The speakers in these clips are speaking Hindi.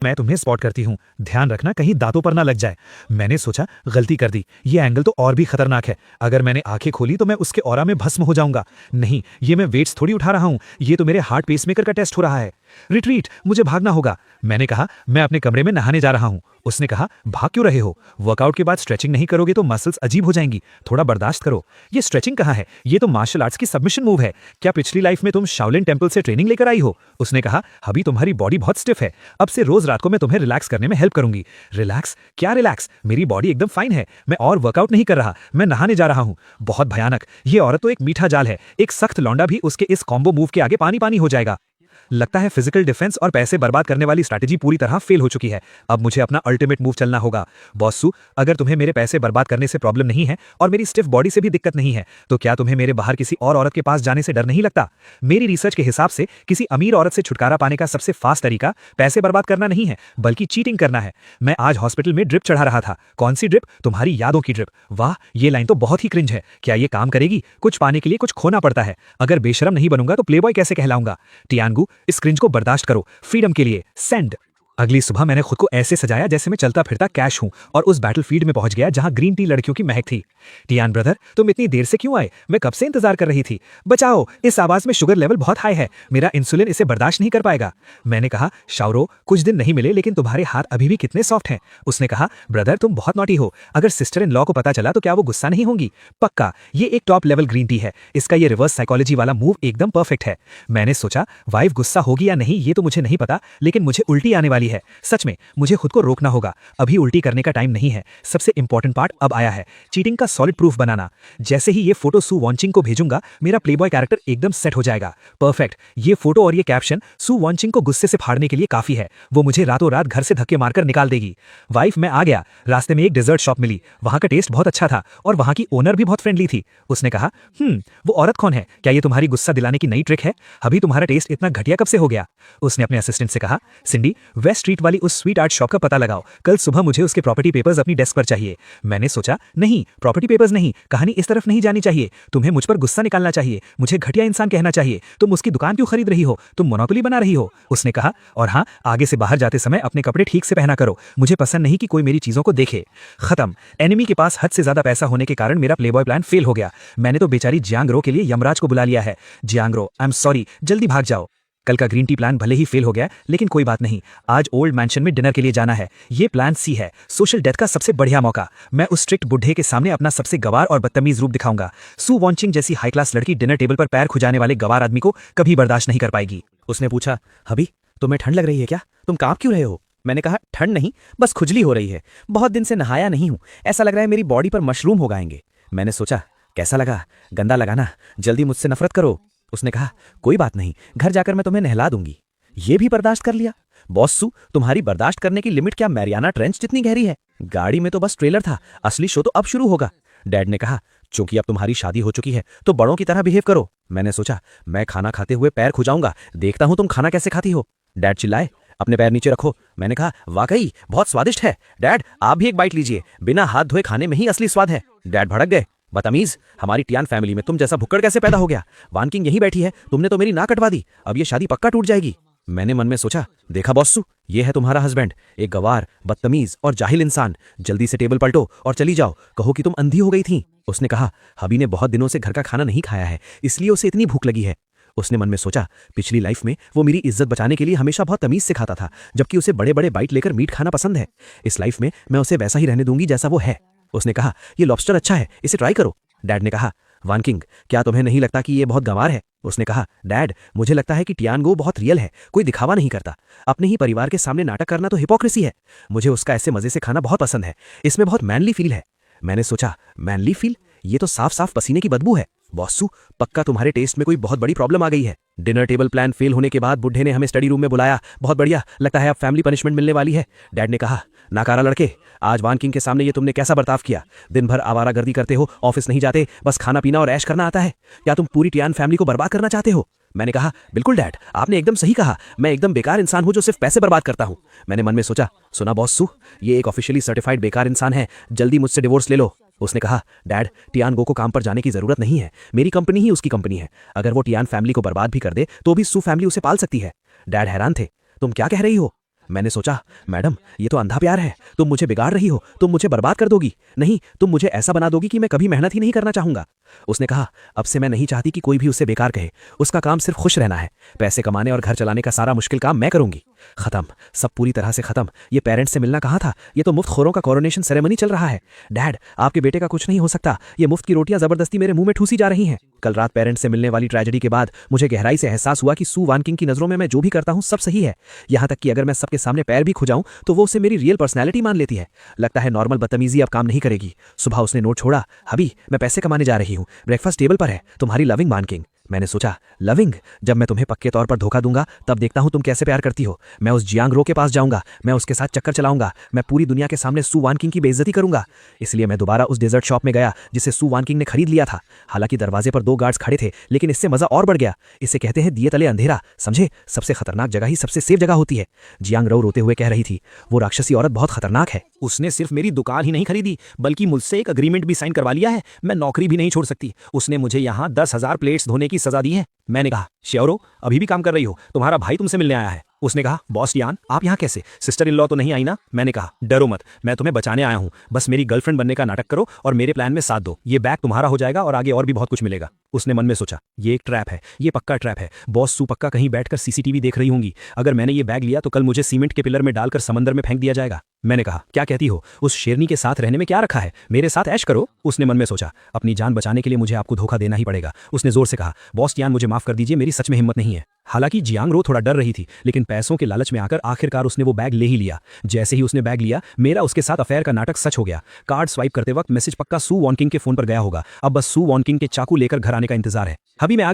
मैं तुम्हें स्पॉट करती हूँ, ध्यान रखना कहीं दांतों पर ना लग जाए। मैंने सोचा गलती कर दी, ये एंगल तो और भी खतरनाक है। अगर मैंने आंखें खोली तो मैं उसके ऑरा में भस्म हो जाऊंगा। नहीं, ये मैं वेट्स थोड़ी उठा रहा हूँ, ये तो मेरे हार्ट पेसमेकर का टेस्ट हो रहा है। रिट्रीट, मुझे भागना होगा। मैंने कहा मैं अपने कमरे में नहाने जा रहा हूँ। उसने कहा भाग क्यों रहे हो? वर्कआउट के बाद स्ट्रेचिंग नहीं करोगे तो मसल्स अजीब हो जाएंगी, थोड़ा बर्दाश्त करो। ये स्ट्रेचिंग कहाँ है, ये तो मार्शल आर्ट्स की सबमिशन मूव है। क्या पिछली लाइफ में तुम शाओलिन टेम्पल से ट्रेनिंग लेकर आई हो? उसने कहा अभी तुम्हारी बॉडी बहुत स्टिफ है, अब से रोज रात को मैं तुम्हें रिलैक्स करने में हेल्प करूंगी। रिलैक्स? क्या रिलैक्स? मेरी बॉडी एकदम फाइन है, मैं और वर्कआउट नहीं कर रहा, मैं नहाने जा रहा हूँ। बहुत भयानक, ये औरत तो एक मीठा जाल है, एक सख्त लौंडा भी उसके इस कॉम्बो मूव के आगे पानी पानी हो जाएगा। लगता है फिजिकल डिफेंस और पैसे बर्बाद करने वाली स्ट्रैटेजी पूरी तरह फेल हो चुकी है। अब मुझे अपना अल्टीमेट मूव चलना होगा। बॉसू, अगर तुम्हें मेरे पैसे बर्बाद करने से प्रॉब्लम नहीं है और मेरी स्टिफ बॉडी से भी दिक्कत नहीं है, तो क्या तुम्हें मेरे बाहर किसी और औरत के पास जाने से डर नहीं लगता? मेरी रिसर्च के हिसाब से किसी अमीर औरत से छुटकारा पाने का सबसे फास्ट तरीका पैसे बर्बाद करना नहीं है, बल्कि चीटिंग करना है। मैं आज हॉस्पिटल में ड्रिप चढ़ा रहा था। कौन सी ड्रिप? तुम्हारी यादों की ड्रिप। वाह, ये लाइन तो बहुत ही क्रिंज है। क्या ये काम करेगी? कुछ पाने के लिए कुछ खोना पड़ता है। अगर बेशरम नहीं बनूंगा तो प्लेबॉय कैसे कहलाऊंगा? टियानगू, इस क्रिंज को बर्दाश्त करो। फ्रीडम के लिए सेंड। अगली सुबह मैंने खुद को ऐसे सजाया जैसे मैं चलता फिरता कैश हूं और उस बैटलफील्ड में पहुंच गया जहां ग्रीन टी लड़कियों की महक थी। टियान ब्रदर, तुम इतनी देर से क्यों आए? मैं कब से इंतजार कर रही थी। बचाओ, इस आवाज में शुगर लेवल बहुत हाई है, मेरा इंसुलिन इसे बर्दाश्त नहीं कर पाएगा। मैंने कहा शाउरो, कुछ दिन नहीं मिले लेकिन तुम्हारे हाथ अभी भी कितने सॉफ्ट हैं। उसने कहा ब्रदर तुम बहुत नॉटी हो, अगर सिस्टर इन लॉ को पता चला तो क्या वो गुस्सा नहीं होंगी? पक्का, ये एक टॉप लेवल ग्रीन टी है, इसका ये रिवर्स साइकोलॉजी वाला मूव एकदम परफेक्ट है। मैंने सोचा वाइफ गुस्सा होगी या नहीं ये तो मुझे नहीं पता, लेकिन मुझे उल्टी आने वाली है। सच में मुझे खुद को रोकना होगा, अभी उल्टी करने का टाइम नहीं है। सबसे इंपॉर्टेंट पार्ट अब आया है, चीटिंग का सॉलिड प्रूफ बनाना। जैसे ही ये फोटो सू वॉन्चिंग को भेजूंगा मेरा प्लेबॉय कैरेक्टर एकदम सेट हो जाएगा। परफेक्ट, ये फोटो और ये कैप्शन सू वॉन्चिंग को गुस्से से फाड़ने के लिए काफी है। वो मुझे रातों रात घर से धक्के मारकर निकाल देगी। वाइफ, मैं आ गया। रास्ते में एक डेजर्ट शॉप मिली, वहां का टेस्ट बहुत अच्छा था और वहां की ओनर भी बहुत फ्रेंडली थी। उसने कहा वो औरत कौन है? क्या ये तुम्हारी गुस्सा दिलाने की नई ट्रिक है? अभी तुम्हारा टेस्ट इतना घटिया कब से हो गया? उसने अपने असिस्टेंट से कहा सिंडी, वेस्ट स्ट्रीट वाली उस स्वीट आर्ट शॉप का पता लगाओ, कल सुबह मुझे उसके प्रॉपर्टी पेपर्स अपनी डेस्क पर चाहिए। मैंने सोचा नहीं, प्रॉपर्टी पेपर्स नहीं, कहानी इस तरफ नहीं जानी चाहिए। तुम्हें मुझ पर गुस्सा निकालना चाहिए, मुझे घटिया इंसान कहना चाहिए। तुम उसकी दुकान क्यों खरीद रही हो? तुम मोनोपोली बना रही हो। उसने कहा और हाँ, आगे से बाहर जाते समय अपने कपड़े ठीक से पहना करो, मुझे पसंद नहीं कि कोई मेरी चीजों को देखे। खत्म। एनिमी के पास हद से ज्यादा पैसा होने के कारण मेरा प्लेबॉय प्लान फेल हो गया। मैंने तो बेचारी जियांगरो के लिए यमराज को बुला लिया है। जियांगरो, आई एम सॉरी, जल्दी भाग जाओ। कल का ग्रीन टी प्लान भले ही फेल हो गया लेकिन कोई बात नहीं, आज ओल्ड मैंशन में डिनर के लिए जाना है। ये प्लान सी है, सोशल डेथ का सबसे बढ़िया मौका। मैं उस स्ट्रिक्ट बुढ़े के सामने अपना सबसे गवार और बदतमीज रूप दिखाऊंगा। सू वॉन्चिंग जैसी हाई क्लास लड़की डिनर टेबल पर पैर खुजाने वाले गवार आदमी को कभी बर्दाश्त नहीं कर पाएगी। उसने पूछा हबी, तुम्हें ठंड लग रही है क्या? तुम कांप क्यों रहे हो? मैंने कहा ठंड नहीं, बस खुजली हो रही है, बहुत दिन से नहाया नहीं हूं, ऐसा लग रहा है मेरी बॉडी पर मशरूम हो गाएंगे। मैंने सोचा कैसा लगा? गंदा लगा ना? जल्दी मुझसे नफरत करो। उसने कहा कोई बात नहीं, घर जाकर मैं तुम्हें नहला दूंगी। ये भी बर्दाश्त कर लिया? बॉस सू, तुम्हारी बर्दाश्त करने की लिमिट क्या मैरियाना ट्रेंच जितनी गहरी है? गाड़ी में तो बस ट्रेलर था, असली शो तो अब शुरू होगा। डैड ने कहा चूंकि अब तुम्हारी शादी हो चुकी है तो बड़ों की तरह बिहेव करो। मैंने सोचा मैं खाना खाते हुए पैर खुजाऊंगा, देखता हूं तुम खाना कैसे खाती हो। डैड चिल्लाए अपने पैर नीचे रखो। मैंने कहा वाकई बहुत स्वादिष्ट है डैड, आप भी एक बाइट लीजिए, बिना हाथ धोए खाने में ही असली स्वाद है। डैड भड़क गए, बदतमीज, हमारी टियान फैमिली में तुम जैसा भुक्कड़ कैसे पैदा हो गया? वान किंग यहीं बैठी है, तुमने तो मेरी नाक कटवा दी, अब ये शादी पक्का टूट जाएगी। मैंने मन में सोचा देखा बॉसू, ये है तुम्हारा हस्बैंड, एक गवार, बदतमीज और जाहिल इंसान। जल्दी से टेबल पलटो और चली जाओ, कहो कि तुम अंधी हो गई थी। उसने कहा हबी ने बहुत दिनों से घर का खाना नहीं खाया है, इसलिए उसे इतनी भूख लगी है। उसने मन में सोचा पिछली लाइफ में वो मेरी इज्जत बचाने के लिए हमेशा बहुत तमीज से खाता था, जबकि उसे बड़े बड़े बाइट लेकर मीट खाना पसंद है। इस लाइफ में मैं उसे वैसा ही रहने दूंगी जैसा वो है। उसने कहा ये लॉबस्टर अच्छा है, इसे ट्राई करो। डैड ने कहा वान किंग, क्या तुम्हें नहीं लगता कि ये बहुत गंवार है? उसने कहा डैड, मुझे लगता है कि टियानगो बहुत रियल है, कोई दिखावा नहीं करता। अपने ही परिवार के सामने नाटक करना तो हिपोक्रेसी है। मुझे उसका ऐसे मजे से खाना बहुत पसंद है, इसमें बहुत मैनली फील है। मैंने सोचा मैनली फील, ये तो साफ साफ पसीने की बदबू है। बॉसू, पक्का तुम्हारे टेस्ट में कोई बहुत बड़ी प्रॉब्लम आ गई है। डिनर टेबल प्लान फेल होने के बाद बुढ़े ने हमें स्टडी रूम में बुलाया। बहुत बढ़िया, लगता है अब फैमिली पनिशमेंट मिलने वाली है। डैड ने कहा नाकारा लड़के, आज वान किंग के सामने ये तुमने कैसा बर्ताव किया? दिन भर आवारागर्दी करते हो, ऑफिस नहीं जाते, बस खाना पीना और ऐश करना आता है। क्या तुम पूरी टियान फैमिली को बर्बाद करना चाहते हो? मैंने कहा बिल्कुल डैड, आपने एकदम सही कहा, मैं एकदम बेकार इंसान हूं जो सिर्फ पैसे बर्बाद करता हूं। मैंने मन में सोचा सुना बॉस सू, ये एक ऑफिशियली सर्टिफाइड बेकार इंसान है, जल्दी मुझसे डिवोर्स ले लो। उसने कहा डैड, टियानगो को काम पर जाने की जरूरत नहीं है, मेरी कंपनी ही उसकी कंपनी है, अगर वो टियान फैमिली को बर्बाद भी कर दे तो भी सू फैमिली उसे पाल सकती है। डैड हैरान थे, तुम क्या कह रही हो? मैंने सोचा, मैडम ये तो अंधा प्यार है, तुम मुझे बिगाड़ रही हो, तुम मुझे बर्बाद कर दोगी। नहीं, तुम मुझे ऐसा बना दोगी कि मैं कभी मेहनत ही नहीं करना चाहूंगा। उसने कहा, अब से मैं नहीं चाहती कि कोई भी उसे बेकार कहे, उसका काम सिर्फ खुश रहना है। पैसे कमाने और घर चलाने का सारा मुश्किल काम मैं करूंगी। खत्म, सब पूरी तरह से खत्म। ये पेरेंट्स से मिलना कहाँ था, ये तो मुफ्त खोरों का कोरोनेशन सेरेमनी चल रहा है। डैड, आपके बेटे का कुछ नहीं हो सकता, ये मुफ्त की रोटियां जबरदस्ती मेरे मुंह में ठूसी जा रही हैं। कल रात पेरेंट्स से मिलने वाली ट्रेजेडी के बाद मुझे गहराई से एहसास हुआ कि सू वान किंग की नजरों में मैं जो भी करता हूं सब सही है। यहां तक कि अगर मैं सबके सामने पैर भी खुजाऊं तो वो उसे मेरी रियल पर्सनैलिटी मान लेती है। लगता है नॉर्मल बदतमीजी अब काम नहीं करेगी। सुबह उसने नोट छोड़ा, हबी मैं पैसे कमाने जा रही हूं, ब्रेकफास्ट टेबल पर है, तुम्हारी लविंग वान किंग। मैंने सोचा, लविंग? जब मैं तुम्हें पक्के तौर पर धोखा दूंगा तब देखता हूं तुम कैसे प्यार करती हो। मैं उस जियांग रो के पास जाऊंगा, मैं उसके साथ चक्कर चलाऊंगा, मैं पूरी दुनिया के सामने सू वान किंग की बेइज्जती करूंगा। इसलिए मैं दोबारा उस डेजर्ट शॉप में गया जिसे सू वान किंग ने खरीद लिया था। हालांकि दरवाजे पर 2 गार्ड्स खड़े थे, लेकिन इससे मजा और बढ़ गया। इसे कहते हैं दिए तले अंधेरा, समझे? सबसे खतरनाक जगह ही सबसे सेफ जगह होती है। जियांग रो रोते हुए कह रही थी, वो राक्षसी औरत बहुत खतरनाक है। उसने सिर्फ मेरी दुकान ही नहीं खरीदी बल्कि मुझसे एक अग्रीमेंट भी साइन करवा लिया है। मैं नौकरी भी नहीं छोड़ सकती। उसने मुझे यहाँ 10,000 प्लेट्स धोने की सजा दी है। मैंने कहा, श्योर हो? अभी भी काम कर रही हो? तुम्हारा भाई तुमसे मिलने आया है। उसने कहा, बॉस टियान आप यहाँ कैसे? सिस्टर इन लॉ तो नहीं आई ना? मैंने कहा, डरो मत, मैं तुम्हें बचाने आया हूँ। बस मेरी गर्लफ्रेंड बनने का नाटक करो और मेरे प्लान में साथ दो। ये बैग तुम्हारा हो जाएगा और आगे और भी बहुत कुछ मिलेगा। उसने मन में सोचा, ये एक ट्रैप है, ये पक्का ट्रैप है। बॉस सू पक्का कहीं बैठकर सीसीटीवी देख रही होंगी। अगर मैंने ये बैग लिया तो कल मुझे सीमेंट के पिलर में डालकर समंदर में फेंक दिया जाएगा। मैंने कहा, क्या कहती हो? उस शेरनी के साथ रहने में क्या रखा है? मेरे साथ ऐश करो। उसने मन में सोचा, अपनी जान बचाने के लिए मुझे आपको धोखा देना ही पड़ेगा। उसने जोर से कहा, बॉस टियान मुझे माफ कर दीजिए, मेरी सच में हिम्मत नहीं है। हालांकि जियांग रो थोड़ा डर रही थी, लेकिन पैसों के लालच में आकर आखिरकार उसने वो बैग ले ही लिया। जैसे ही उसने बैग लिया, मेरा उसके साथ अफेयर का नाटक सच हो गया। कार्ड स्वाइप करते वक्त मैसेज पक्का सू वान किंग के फोन पर गया होगा। अब बस सू वान किंग के चाकू लेकर घर आने का इंतजार है। अभी मैं आ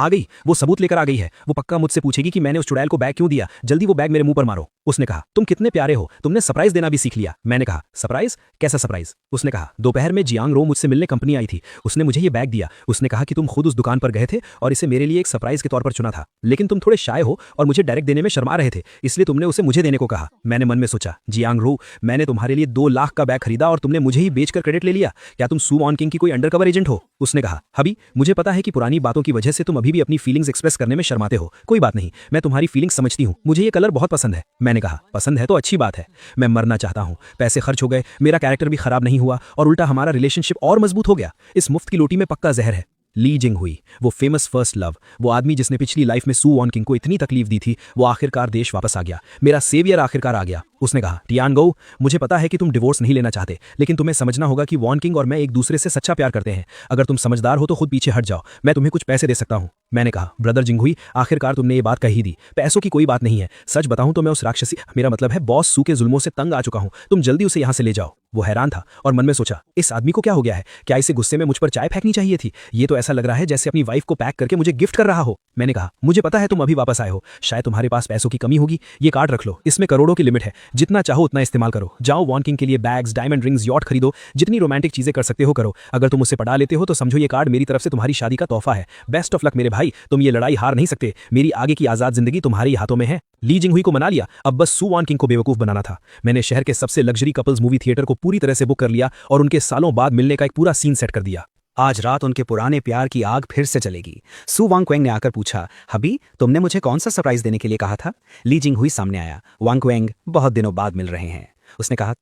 गई, वो सबूत लेकर आ गई है। वो पक्का मुझसे पूछेगी कि मैंने उस चुड़ैल को बैग क्यों दिया। जल्दी वो बैग मेरे मुंह पर मारो। उसने कहा, तुम कितने प्यारे हो, तुमने सरप्राइज देना भी सीख लिया। मैंने कहा, सरप्राइज? कैसा सरप्राइज? उसने कहा, दोपहर में जियांग रो मुझसे मिलने कंपनी आई थी, उसने मुझे ये बैग दिया। उसने कहा कि तुम खुद उस दुकान पर गए थे और इसे मेरे लिए एक सरप्राइज के तौर पर चुना था, लेकिन तुम थोड़े शाय हो और मुझे डायरेक्ट देने में शर्मा रहे थे, इसलिए तुमने उसे मुझे देने को कहा। मैंने मन में सोचा, जियांग रो, मैंने तुम्हारे लिए 2 लाख का बैग खरीदा और तुमने मुझे ही बेचकर क्रेडिट ले लिया। क्या तुम सू वान किंग की कोई अंडरकवर एजेंट हो? उसने कहा, हबी मुझे पता है कि पुरानी बातों की वजह से तुम अभी भी अपनी फीलिंग्स एक्सप्रेस करने में शर्माते हो। कोई बात नहीं, मैं तुम्हारी फीलिंग्स समझती हूँ। मुझे ये कलर बहुत पसंद है। मैंने कहा, पसंद है तो अच्छी बात है। मैं मरना चाहता हूँ। पैसे खर्च हो गए, मेरा कैरेक्टर भी खराब नहीं हुआ और उल्टा हमारा रिलेशनशिप और मजबूत हो गया। इस मुफ्त की लोटी में पक्का जहर है। ली जिंग हुई, वो फेमस फर्स्ट लव, वो आदमी जिसने पिछली लाइफ में सू वान किंग को इतनी तकलीफ दी थी, वो आखिरकार देश वापस आ गया। मेरा सेवियर आखिरकार आ गया। उसने कहा, टियान गो, मुझे पता है कि तुम डिवोर्स नहीं लेना चाहते, लेकिन तुम्हें समझना होगा कि वान किंग और मैं एक दूसरे से सच्चा प्यार करते हैं। अगर तुम समझदार हो तो खुद पीछे हट जाओ, मैं तुम्हें कुछ पैसे दे सकता हूँ। मैंने कहा, ब्रदर जिंगहुई, आखिरकार तुमने ये बात कही दी। पैसों की कोई बात नहीं है। सच बताऊं तो मैं उस राक्षसी, मेरा मतलब है बॉस सू के जुल्मों से तंग आ चुका हूं। तुम जल्दी उसे यहां से ले जाओ। वो हैरान था और मन में सोचा, इस आदमी को क्या हो गया है? क्या इसे गुस्से में मुझ पर चाय फेंकनी चाहिए थी? ये तो ऐसा लग रहा है जैसे अपनी वाइफ को पैक करके मुझे गिफ्ट कर रहा हो। मैंने कहा, मुझे पता है तुम अभी वापस आए हो, शायद तुम्हारे पास पैसों की कमी होगी। ये कार्ड रख लो, इसमें करोड़ों की लिमिट है, जितना चाहो उतना इस्तेमाल करो। जाओ वान किंग के लिए बैग्स, डायमंड रिंग्स, यॉट खरीदो, जितनी रोमांटिक चीजें कर सकते हो करो। अगर तुम उसे पढ़ा लेते हो तो समझो ये कार्ड मेरी तरफ से तुम्हारी शादी का तोहफा है। बेस्ट ऑफ लक मेरे भाई, तुम ये लड़ाई हार नहीं सकते। मेरी आगे की आजाद जिंदगी तुम्हारे हाथों में है। ली जिंगहुई को मना लिया, अब बस सू वान किंग को बेवकूफ बनाना था। मैंने शहर के सबसे लग्जरी कपल्स मूवी थिएटर को पूरी तरह से बुक कर लिया और उनके सालों बाद मिलने का एक पूरा सीन सेट कर दिया। आज रात उनके पुराने प्यार की आग फिर से चलेगी। सू वांग क्वेंग ने आकर पूछा, हबी तुमने मुझे कौन सा सरप्राइज देने के लिए कहा था? ली जिंगहुई सामने आया। वांग क्वेंग, बहुत दिनों बाद मिल रहे हैं। उसने कहा,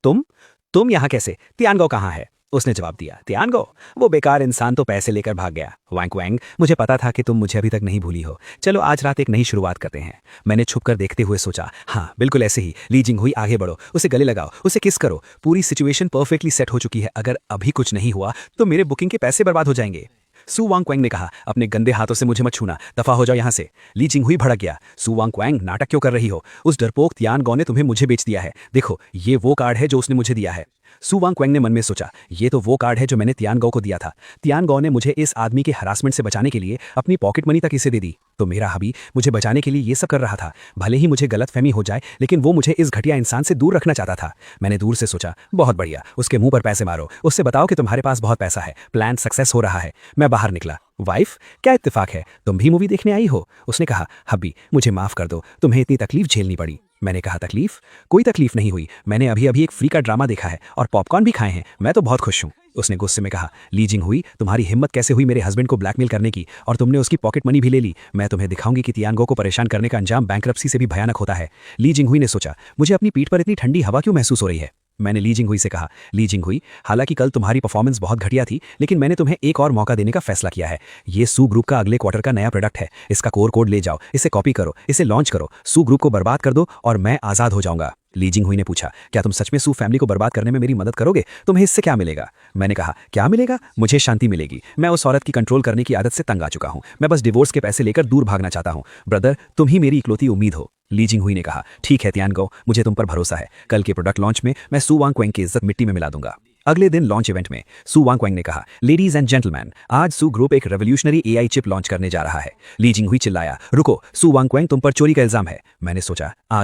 तुम यहाँ कैसे? तियानगो कहाँ है? उसने जवाब दिया, तियानगो, वो बेकार इंसान तो पैसे लेकर भाग गया। वांग क्वेंग, मुझे पता था कि तुम मुझे अभी तक नहीं भूली हो। चलो आज रात एक नई शुरुआत करते हैं। मैंने छुपकर देखते हुए सोचा, हाँ बिल्कुल ऐसे ही। ली जिंगहुई, आगे बढ़ो, उसे गले लगाओ, उसे किस करो। पूरी सिचुएशन परफेक्टली सेट हो चुकी है। अगर अभी कुछ नहीं हुआ तो मेरे बुकिंग के पैसे बर्बाद हो जाएंगे। सू वांग क्वेंग ने कहा, अपने गंदे हाथों से मुझे मत छूना, दफा हो जाओ यहाँ से। ली जिंगहुई भड़क गया, सू वांग क्वेंग नाटक क्यों कर रही हो? उस डरपोक तियानगो ने तुम्हें मुझे बेच दिया है। देखो ये वो कार्ड है जो उसने मुझे दिया है। सू वांग क्वेंग ने मन में सोचा, ये तो वो कार्ड है जो मैंने तियानगो को दिया था। तियानगो ने मुझे इस आदमी के हरासमेंट से बचाने के लिए अपनी पॉकेट मनी तक इसे दे दी, तो मेरा हबी मुझे बचाने के लिए ये सब कर रहा था। भले ही मुझे गलतफहमी हो जाए, लेकिन वो मुझे इस घटिया इंसान से दूर रखना चाहता था। मैंने दूर से सोचा, बहुत बढ़िया, उसके मुंह पर पैसे मारो, उससे बताओ कि तुम्हारे पास बहुत पैसा है, प्लान सक्सेस हो रहा है। मैं बाहर निकला। वाइफ, क्या इत्तेफाक है, तुम भी मूवी देखने आई हो? उसने कहा, हबी मुझे माफ कर दो, तुम्हें इतनी तकलीफ झेलनी पड़ी। मैंने कहा तकलीफ? कोई तकलीफ नहीं हुई, मैंने अभी अभी एक फ्री का ड्रामा देखा है और पॉपकॉर्न भी खाए हैं, मैं तो बहुत खुश हूँ। उसने गुस्से में कहा, ली जिंग हुई, तुम्हारी हिम्मत कैसे हुई मेरे हस्बैंड को ब्लैकमेल करने की, और तुमने उसकी पॉकेट मनी भी ले ली। मैं तुम्हें दिखाऊंगी कि तियानगो को परेशान करने का अंजाम बैंक्रप्सी से भी भयानक होता है। ली जिंग हुई ने सोचा, मुझे अपनी पीठ पर इतनी ठंडी हवा क्यों महसूस हो रही है। मैंने ली जिंग हुई से कहा, ली जिंग हुई, हालांकि कल तुम्हारी परफॉर्मेंस बहुत घटिया थी, लेकिन मैंने तुम्हें एक और मौका देने का फैसला किया है। ये सू ग्रुप का अगले क्वार्टर का नया प्रोडक्ट है, इसका कोर कोड ले जाओ, इसे कॉपी करो, इसे लॉन्च करो, सू ग्रुप को बर्बाद कर दो और मैं आज़ाद हो जाऊंगा। ली जिंग हुई ने पूछा, क्या तुम सच में सू फैमिली को बर्बाद करने में मेरी मदद करोगे? तुम्हें इससे क्या मिलेगा? मैंने कहा, क्या मिलेगा? मुझे शांति मिलेगी। मैं उस औरत की कंट्रोल करने की आदत से तंग आ चुका हूं। मैं बस डिवोर्स के पैसे लेकर दूर भागना चाहता हूं। ब्रदर, तुम ही मेरी इकलौती उम्मीद हो। ली जिंग हुई ने कहा, ठीक है तियानगो, मुझे तुम पर भरोसा है। कल के प्रोडक्ट लॉन्च में मैं सू वांगक्वेंग की इज्जत मिट्टी में मिला दूंगा। अगले दिन लॉन्च इवेंट में सू वांगक्वेंग ने कहा, लेडीज एंड जेंटलमैन, आज सू ग्रुप एक रेवोल्यूशनरी एआई चिप लॉन्च करने जा रहा है। ली जिंग हुई चिल्लाया, रुको, सू वांगक्वेंग तुम पर चोरी का इल्जाम है। मैंने सोचा, आ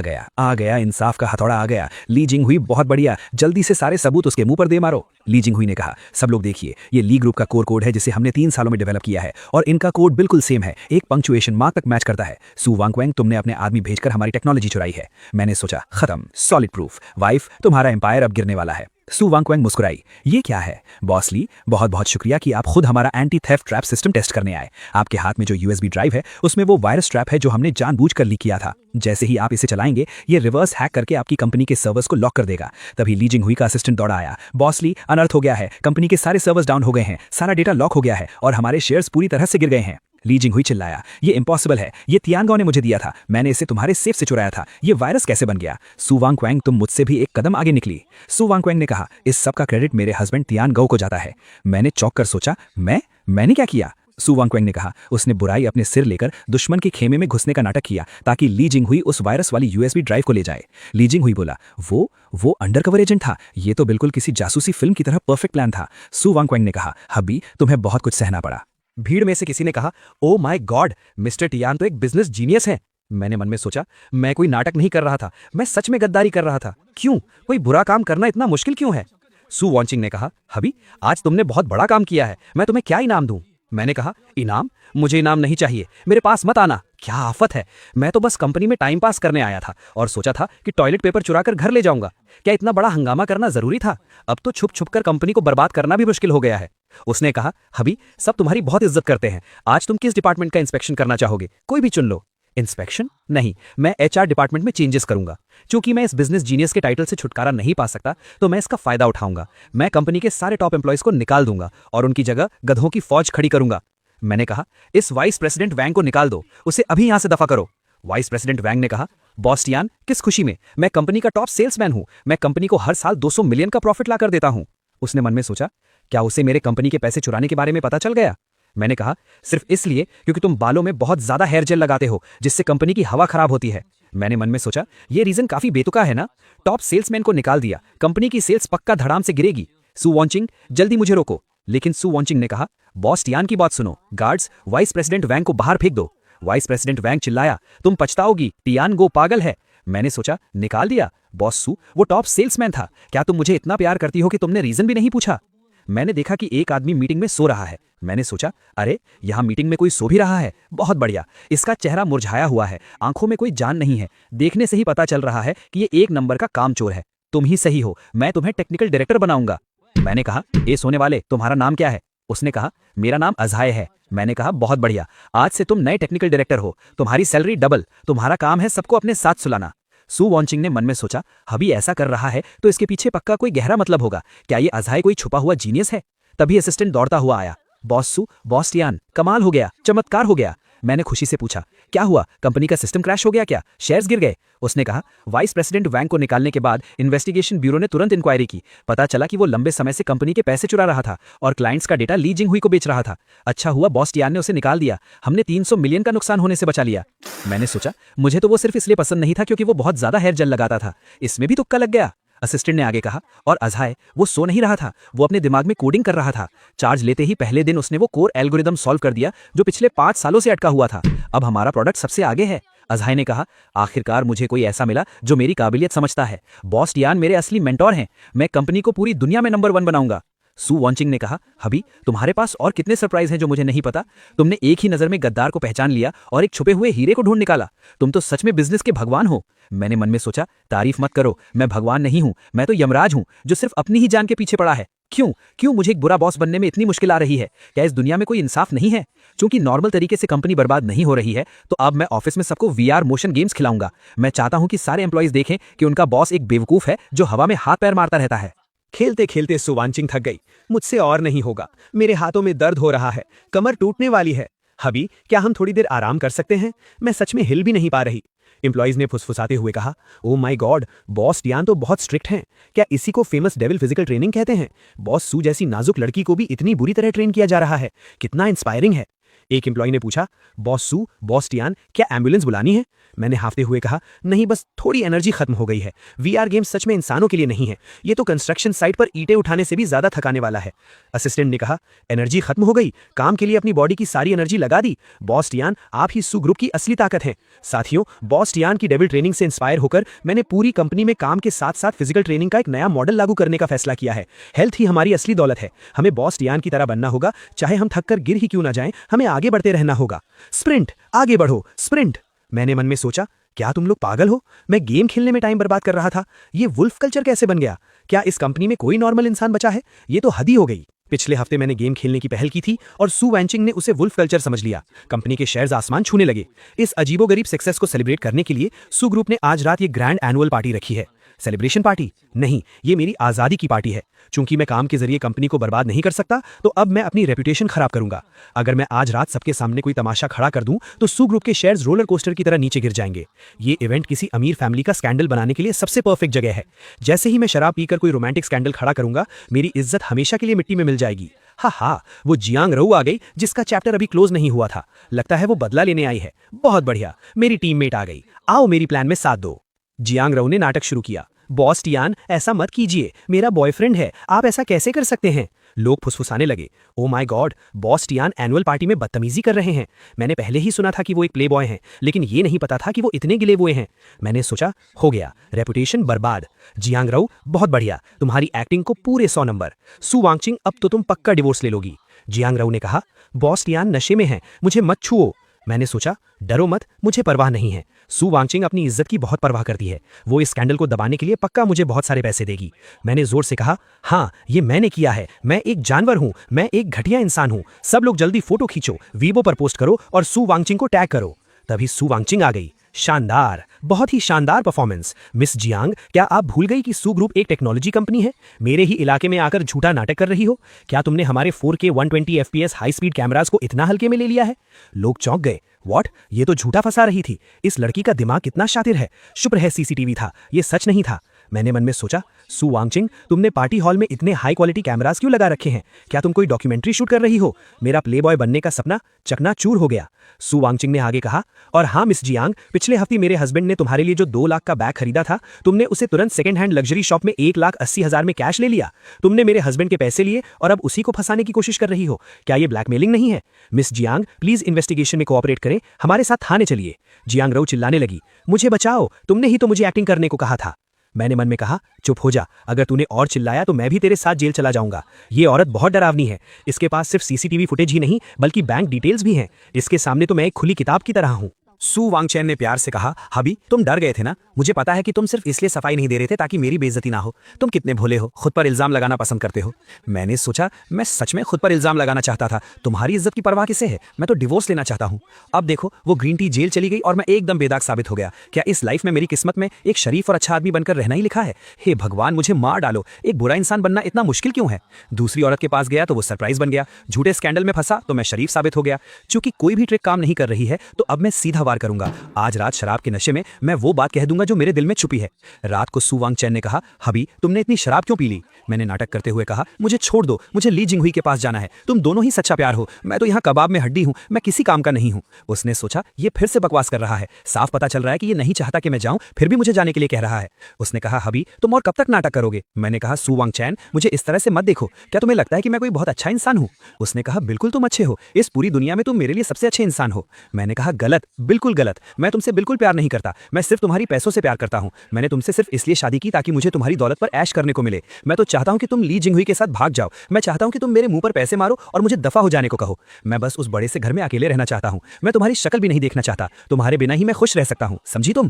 गया, इंसाफ का हथौड़ा आ गया। ली जिंग हुई, बहुत बढ़िया, जल्दी से सारे सबूत उसके मुंह पर दे मारो। ली जिंग हुई ने कहा, सब लोग देखिए, ये ली ग्रुप का कोर कोड है जिसे हमने 3 सालों में डेवलप किया है और इनका कोड बिल्कुल सेम है, एक पंक्चुएशन मार्क तक मैच करता है। सू वांगक्वेंग, तुमने अपने आदमी भेजकर हमारी टेक्नोलॉजी चुराई है। मैंने सोचा, खत्म, सॉलिड प्रूफ। वाइफ, तुम्हारा एम्पायर अब गिरने वाला है। सू वांगक्वेंग मुस्कुराई, ये क्या है? बॉस ली, बहुत बहुत शुक्रिया कि आप खुद हमारा anti theft trap system test करने आए। आपके हाथ में जो यूएसबी ड्राइव है उसमें वो वायरस ट्रैप है जो हमने जानबूझकर लीक किया था। जैसे ही आप इसे चलाएंगे, ये रिवर्स हैक करके आपकी कंपनी के सर्वर्स को लॉक कर देगा। तभी ली जिंग हुई का असिस्टेंट दौड़ा आया, बॉस ली, अनर्थ हो गया है, कंपनी के सारे सर्वर्स डाउन हो गए हैं, सारा डेटा लॉक हो गया है और हमारे शेयर्स पूरी तरह से गिर गए हैं। ली जिंग हुई चिल्लाया, ये इम्पॉसिबल है, ये तियानगो ने मुझे दिया था, मैंने इसे तुम्हारे सेफ से चुराया था, ये वायरस कैसे बन गया? सू वांगक्वेंग, तुम मुझसे भी एक कदम आगे निकली। सू वांगक्वेंग ने कहा, इस सब का क्रेडिट मेरे हस्बैंड तियानगो को जाता है। मैंने चौंक कर सोचा, मैंने क्या किया? सू वांगक्वेंग ने कहा, उसने बुराई अपने सिर लेकर दुश्मन के खेमे में घुसने का नाटक किया ताकि ली जिंग हुई उस वायरस वाली यूएसबी ड्राइव को ले जाए। ली जिंग हुई बोला, वो अंडरकवर एजेंट था, ये तो बिल्कुल किसी जासूसी फिल्म की तरह परफेक्ट प्लान था। सू वांगक्वेंग ने कहा, हब्बी, तुम्हें बहुत कुछ सहना पड़ा। भीड़ में से किसी ने कहा, oh my God, mister Tian तो एक बिजनेस जीनियस है। मैंने मन में सोचा, मैं कोई नाटक नहीं कर रहा था, मैं सच में गद्दारी कर रहा था। क्यों? कोई बुरा काम करना इतना मुश्किल क्यों है? सू वांगचिंग ने कहा, हबी, आज तुमने बहुत बड़ा काम किया है, मैं तुम्हें क्या इनाम दूं? मैंने कहा, इनाम? मुझे इनाम नहीं चाहिए, मेरे पास मत आना। क्या आफत है, मैं तो बस कंपनी में टाइम पास करने आया था और सोचा था कि टॉयलेट पेपर चुराकर घर ले जाऊंगा। क्या इतना बड़ा हंगामा करना जरूरी था? अब तो छुप छुप कर कंपनी को बर्बाद करना भी मुश्किल हो गया है। उसने कहा, हबी, सब तुम्हारी बहुत इज्जत करते हैं, आज तुम किस डिपार्टमेंट का इंस्पेक्शन करना चाहोगे? कोई भी चुन लो। इंस्पेक्शन? नहीं, मैं एचआर डिपार्टमेंट में चेंजेस करूंगा। क्योंकि मैं इस बिजनेस जीनियस के टाइटल से छुटकारा नहीं पा सकता, तो मैं इसका फायदा उठाऊंगा। मैं कंपनी के सारे टॉप एम्प्लॉयज को निकाल दूंगा और उनकी जगह गधों की फौज खड़ी करूंगा। मैंने कहा, इस वाइस प्रेसिडेंट वैंग को निकाल दो, उसे अभी यहां से दफा करो। वाइस प्रेसिडेंट वैंग ने कहा, बॉस टियान, किस खुशी में? मैं कंपनी का टॉप सेल्समैन हूं, मैं कंपनी को हर साल 200 मिलियन का प्रॉफिट ला कर देता हूं। उसने मन में सोचा, क्या उसे मेरे कंपनी के पैसे चुराने के बारे में पता चल गया? मैंने कहा, सिर्फ इसलिए क्योंकि तुम बालों में बहुत ज्यादा हेयर जेल लगाते हो जिससे कंपनी की हवा खराब होती है। मैंने मन में सोचा, ये रीजन काफी बेतुका है ना? टॉप सेल्समैन को निकाल दिया, कंपनी की सेल्स पक्का धड़ाम से गिरेगी। सू वांगचिंग, जल्दी मुझे रोको। लेकिन सू वांगचिंग ने कहा, बॉस टियान की बात सुनो, गार्ड्स, वाइस प्रेसिडेंट वैंग को बाहर फेंक दो। वाइस प्रेसिडेंट वैंग चिल्लाया, तुम पछताओगी, टियान गो पागल है। मैंने सोचा, निकाल दिया? बॉस सू, वो टॉप सेल्समैन था, क्या तुम मुझे इतना प्यार करती हो कि तुमने रीजन भी नहीं पूछा? मैंने देखा कि एक आदमी मीटिंग में सो रहा है। मैंने सोचा, अरे यहाँ मीटिंग में कोई सो भी रहा है, बहुत बढ़िया। इसका चेहरा मुरझाया हुआ है, आंखों में कोई जान नहीं है, देखने से ही पता चल रहा है कि ये एक नंबर का कामचोर है। तुम ही सही हो, मैं तुम्हें टेक्निकल डायरेक्टर बनाऊंगा। मैंने कहा, ए सोने वाले, तुम्हारा नाम क्या है? उसने कहा, मेरा नाम अज़ाय है। मैंने कहा, बहुत बढ़िया, आज से तुम नए टेक्निकल डायरेक्टर हो, तुम्हारी सैलरी डबल, तुम्हारा काम है सबको अपने साथ सुलाना। सू वांगचिंग ने मन में सोचा, हबी ऐसा कर रहा है तो इसके पीछे पक्का कोई गहरा मतलब होगा, क्या ये अज़ाय कोई छुपा हुआ जीनियस है? तभी असिस्टेंट दौड़ता हुआ आया, बॉस सू, बॉस टियान, कमाल हो गया, चमत्कार हो गया। मैंने खुशी से पूछा, क्या हुआ, कंपनी का सिस्टम क्रैश हो गया क्या, शेयर्स गिर गए? उसने कहा, वाइस प्रेसिडेंट वैंग को निकालने के बाद इन्वेस्टिगेशन ब्यूरो ने तुरंत इंक्वायरी की, पता चला कि वो लंबे समय से कंपनी के पैसे चुरा रहा था और क्लाइंट्स का डेटा ली जिंग हुई को बेच रहा था। अच्छा हुआ बॉस टियान ने उसे निकाल दिया, हमने 300 मिलियन का नुकसान होने से बचा लिया। मैंने सोचा, मुझे तो वो सिर्फ इसलिए पसंद नहीं था क्योंकि वो बहुत ज्यादा हेयर जेल लगाता था, इसमें भी तुक्का लग गया। असिस्टेंट ने आगे कहा, और अज़ाय, वो सो नहीं रहा था, वो अपने दिमाग में कोडिंग कर रहा था। चार्ज लेते ही पहले दिन उसने वो कोर एल्गोरिदम सॉल्व कर दिया जो पिछले 5 सालों से अटका हुआ था। अब हमारा प्रोडक्ट सबसे आगे है। अज़ाय ने कहा, आखिरकार मुझे कोई ऐसा मिला जो मेरी काबिलियत समझता है। बॉस टियान मेरे असली मेंटोर हैं, मैं कंपनी को पूरी दुनिया में नंबर 1 बनाऊंगा। सू वांचिंग ने कहा, हबी तुम्हारे पास और कितने सरप्राइज हैं जो मुझे नहीं पता। तुमने एक ही नजर में गद्दार को पहचान लिया और एक छुपे हुए हीरे को ढूंढ निकाला। तुम तो सच में बिजनेस के भगवान हो। मैंने मन में सोचा, तारीफ मत करो, मैं भगवान नहीं हूं, मैं तो यमराज हूं जो सिर्फ अपनी ही जान के पीछे पड़ा है। क्यों क्यों मुझे एक बुरा बॉस बनने में इतनी मुश्किल आ रही है? क्या इस दुनिया में कोई इंसाफ नहीं है? क्योंकि नॉर्मल तरीके से कंपनी बर्बाद नहीं हो रही है तो अब मैं ऑफिस में सबको वीआर मोशन गेम्स खिलाऊंगा। मैं चाहता हूं कि सारे एम्प्लॉइज देखें कि उनका बॉस एक बेवकूफ है जो हवा में हाथ पैर मारता रहता है। खेलते खेलते सू वांचिंग थक गई। मुझसे और नहीं होगा, मेरे हाथों में दर्द हो रहा है, कमर टूटने वाली है। हबी क्या हम थोड़ी देर आराम कर सकते हैं? मैं सच में हिल भी नहीं पा रही। एम्प्लॉइज ने फुसफुसाते हुए कहा, oh my God, boss Tian तो बहुत स्ट्रिक्ट हैं। क्या इसी को फेमस डेविल फिजिकल ट्रेनिंग कहते हैं? बॉस सू जैसी नाजुक लड़की को भी इतनी बुरी तरह ट्रेन किया जा रहा है, कितना इंस्पायरिंग है। एक एम्प्लॉय ने पूछा, बॉस सू, बॉस टियान, क्या एम्बुलेंस बुलानी है? मैंने हाफते हुए कहा, नहीं, बस थोड़ी एनर्जी खत्म हो गई है। वीआर गेम सच में इंसानों के लिए नहीं है, ये तो कंस्ट्रक्शन साइट पर ईंटें उठाने से भी ज्यादा थकाने वाला है। असिस्टेंट ने कहा, एनर्जी खत्म हो गई, काम के लिए अपनी बॉडी की सारी एनर्जी लगा दी। बॉस टियान, आप ही सू ग्रुप की असली ताकत हैं। साथियों, बॉस टियान की डेविल ट्रेनिंग से इंस्पायर होकर मैंने पूरी कंपनी में काम के साथ साथ फिजिकल ट्रेनिंग का एक नया मॉडल लागू करने का फैसला किया है। हेल्थ ही हमारी असली दौलत है। हमें बॉस टियान की तरह बनना होगा, चाहे हम थक कर गिर ही क्यों ना जाएं, हमें आगे बढ़ते रहना होगा। स्प्रिंट, आगे बढ़ो, स्प्रिंट। मैंने मन में सोचा, क्या तुम लोग पागल हो? मैं गेम खेलने में टाइम बर्बाद कर रहा था। ये वुल्फ कल्चर कैसे बन गया? क्या इस कंपनी में कोई नॉर्मल इंसान बचा है? ये तो हद ही हो गई। पिछले हफ्ते मैंने गेम खेलने की पहल की थी और सू वांचिंग ने उसे वुल्फ कल्चर समझ लिया। कंपनी के शेयर्स आसमान छूने लगे। इस अजीबोगरीब सक्सेस को सेलिब्रेट करने के लिए सू ग्रुप ने आज रात ये ग्रैंड एनुअल पार्टी रखी है। सेलिब्रेशन पार्टी नहीं, ये मेरी आजादी की पार्टी है। चूंकि मैं काम के जरिए कंपनी को बर्बाद नहीं कर सकता तो अब मैं अपनी रेपुटेशन खराब करूंगा। अगर मैं आज रात सबके सामने कोई तमाशा खड़ा कर दूं तो सू ग्रुप के शेयर्स रोलर कोस्टर की तरह नीचे गिर जाएंगे। ये इवेंट किसी अमीर फैमिली का स्कैंडल बनाने के लिए सबसे परफेक्ट जगह है। जैसे ही मैं शराब पीकर कोई रोमांटिक स्कैंडल खड़ा करूंगा, मेरी इज्जत हमेशा के लिए मिट्टी में मिल जाएगी। हा, वो जियांग रऊ आ गई जिसका चैप्टर अभी क्लोज नहीं हुआ था। लगता है वो बदला लेने आई है। बहुत बढ़िया, मेरी टीममेट आ गई। आओ मेरी प्लान में साथ दो। जियांग रऊ ने नाटक शुरू किया, बॉस टियान, ऐसा मत कीजिए, मेरा बॉयफ्रेंड है, आप ऐसा कैसे कर सकते हैं? लोग फुसफुसाने लगे, oh my God, boss Tian annual party में बदतमीजी कर रहे हैं। मैंने पहले ही सुना था कि वो एक प्ले बॉय हैं, लेकिन ये नहीं पता था कि वो इतने गिले हुए हैं। मैंने सोचा, हो गया, रेपुटेशन बर्बाद। जियांग रऊ, बहुत बढ़िया, तुम्हारी एक्टिंग को पूरे 100 नंबर। सू वांचिंग, अब तो तुम पक्का डिवोर्स ले लोगी। जियांग रऊ ने कहा, बॉस टियान नशे में है, मुझे मत छुओ। मैंने सोचा, डरो मत, मुझे परवाह नहीं है। सू वांचिंग अपनी इज्जत की बहुत परवाह करती है। वो इस स्कैंडल को दबाने के लिए पक्का मुझे बहुत सारे पैसे देगी। मैंने जोर से कहा, हाँ, ये मैंने किया है, मैं एक जानवर हूं, मैं एक घटिया इंसान हूं। सब लोग जल्दी फोटो खींचो, वीबो पर पोस्ट करो और सू वांचिंग को टैग करो। तभी सू वांचिंग आ गई। शानदार, बहुत ही शानदार परफॉर्मेंस। मिस जियांग, क्या आप भूल गई कि सू ग्रुप एक टेक्नोलॉजी कंपनी है? मेरे ही इलाके में आकर झूठा नाटक कर रही हो? क्या तुमने हमारे 4K 120 FPS high speed cameras को इतना हल्के में ले लिया है? लोग चौंक गए। व्हाट? ये तो झूठा फंसा रही थी। इस लड़की का दिमाग कितना शातिर है। शुक्र है सीसीटीवी था, ये सच नहीं था। मैंने मन में सोचा, सू वांचिंग, तुमने पार्टी हॉल में इतने हाई क्वालिटी कैमरास क्यों लगा रखे हैं? क्या तुम कोई डॉक्यूमेंट्री शूट कर रही हो? मेरा प्लेबॉय बनने का सपना चकनाचूर हो गया। सू वांचिंग ने आगे कहा, और हाँ मिस जियांग, पिछले हफ्ते मेरे हस्बैंड ने तुम्हारे लिए जो 2 लाख का बैग खरीदा था, तुमने उसे तुरंत सेकंड हैंड लग्जरी शॉप में 1,80,000 में कैश ले लिया। तुमने मेरे हस्बैंड के पैसे लिए और अब उसी को फंसाने की कोशिश कर रही हो। क्या ये ब्लैकमेलिंग नहीं है? मिस जियांग, प्लीज इन्वेस्टिगेशन में कोऑपरेट करें, हमारे साथ थाने चलिए। जियांग रऊ चिल्लाने लगी, मुझे बचाओ, तुमने ही तो मुझे एक्टिंग करने को कहा था। मैंने मन में कहा, चुप हो जा, अगर तूने और चिल्लाया तो मैं भी तेरे साथ जेल चला जाऊंगा। ये औरत बहुत डरावनी है। इसके पास सिर्फ सीसीटीवी फुटेज ही नहीं बल्कि बैंक डिटेल्स भी हैं। इसके सामने तो मैं एक खुली किताब की तरह हूं। सू वांगचैन ने प्यार से कहा, हबी, तुम डर गए थे ना? मुझे पता है कि तुम सिर्फ इसलिए सफाई नहीं दे रहे थे ताकि मेरी बेइज्जती ना हो। तुम कितने भोले हो, खुद पर इल्जाम लगाना पसंद करते हो। मैंने सोचा, मैं सच में खुद पर इल्जाम लगाना चाहता था। तुम्हारी इज्जत की परवाह किसे है? मैं तो डिवोर्स लेना चाहता हूँ। अब देखो, वो ग्रीन टी जेल चली गई और मैं एकदम बेदाग साबित हो गया। क्या इस लाइफ में मेरी किस्मत में एक शरीफ और अच्छा आदमी बनकर रहना ही लिखा है? हे भगवान, मुझे मार डालो। एक बुरा इंसान बनना इतना मुश्किल क्यों है? दूसरी औरत के पास गया तो वो सरप्राइज बन गया। झूठे स्कैंडल में फंसा तो मैं शरीफ साबित हो गया। चूंकि कोई भी ट्रिक काम नहीं कर रही है तो अब मैं सीधा वार करूंगा। आज रात शराब के नशे में मैं वो बात कह दूंगा जो मेरे दिल में छुपी है। रात को सू वांगचैन ने कहा, हबी, तुमने इतनी शराब क्यों पी ली? मैंने नाटक करते हुए कहा, मुझे छोड़ दो, मुझे ली जिंगहुई के पास जाना है। तुम दोनों ही सच्चा प्यार हो, मैं तो यहाँ कबाब में हड्डी हूँ, मैं किसी काम का नहीं हूँ। उसने सोचा, ये फिर से बकवास कर रहा है। साफ पता चल रहा है कि ये नहीं चाहता कि मैं जाऊं, फिर भी मुझे जाने के लिए कह रहा है। उसने कहा, हबी, तुम और कब तक नाटक करोगे? मैंने कहा, सू वांगचैन, मुझे इस तरह से मत देखो। क्या तुम्हें लगता है कि मैं कोई बहुत अच्छा इंसान हूँ? उसने कहा, बिल्कुल तुम अच्छे हो। इस पूरी दुनिया में तुम मेरे लिए सबसे अच्छे इंसान हो। मैंने कहा, गलत, बिल्कुल बिल्कुल गलत। मैं तुमसे बिल्कुल प्यार नहीं करता। मैं सिर्फ तुम्हारी पैसों से प्यार करता हूँ। मैंने तुमसे सिर्फ इसलिए शादी की ताकि मुझे तुम्हारी दौलत पर ऐश करने को मिले। मैं तो चाहता हूँ कि तुम ली जिंगहुई के साथ भाग जाओ। मैं चाहता हूँ कि तुम मेरे मुंह पर पैसे मारो और मुझे दफा हो जाने को कहो। मैं बस उस बड़े से घर में अकेले रहना चाहता हूँ। मैं तुम्हारी शक्ल भी नहीं देखना चाहता। तुम्हारे बिना ही मैं खुश रह सकता हूँ, समझी तुम?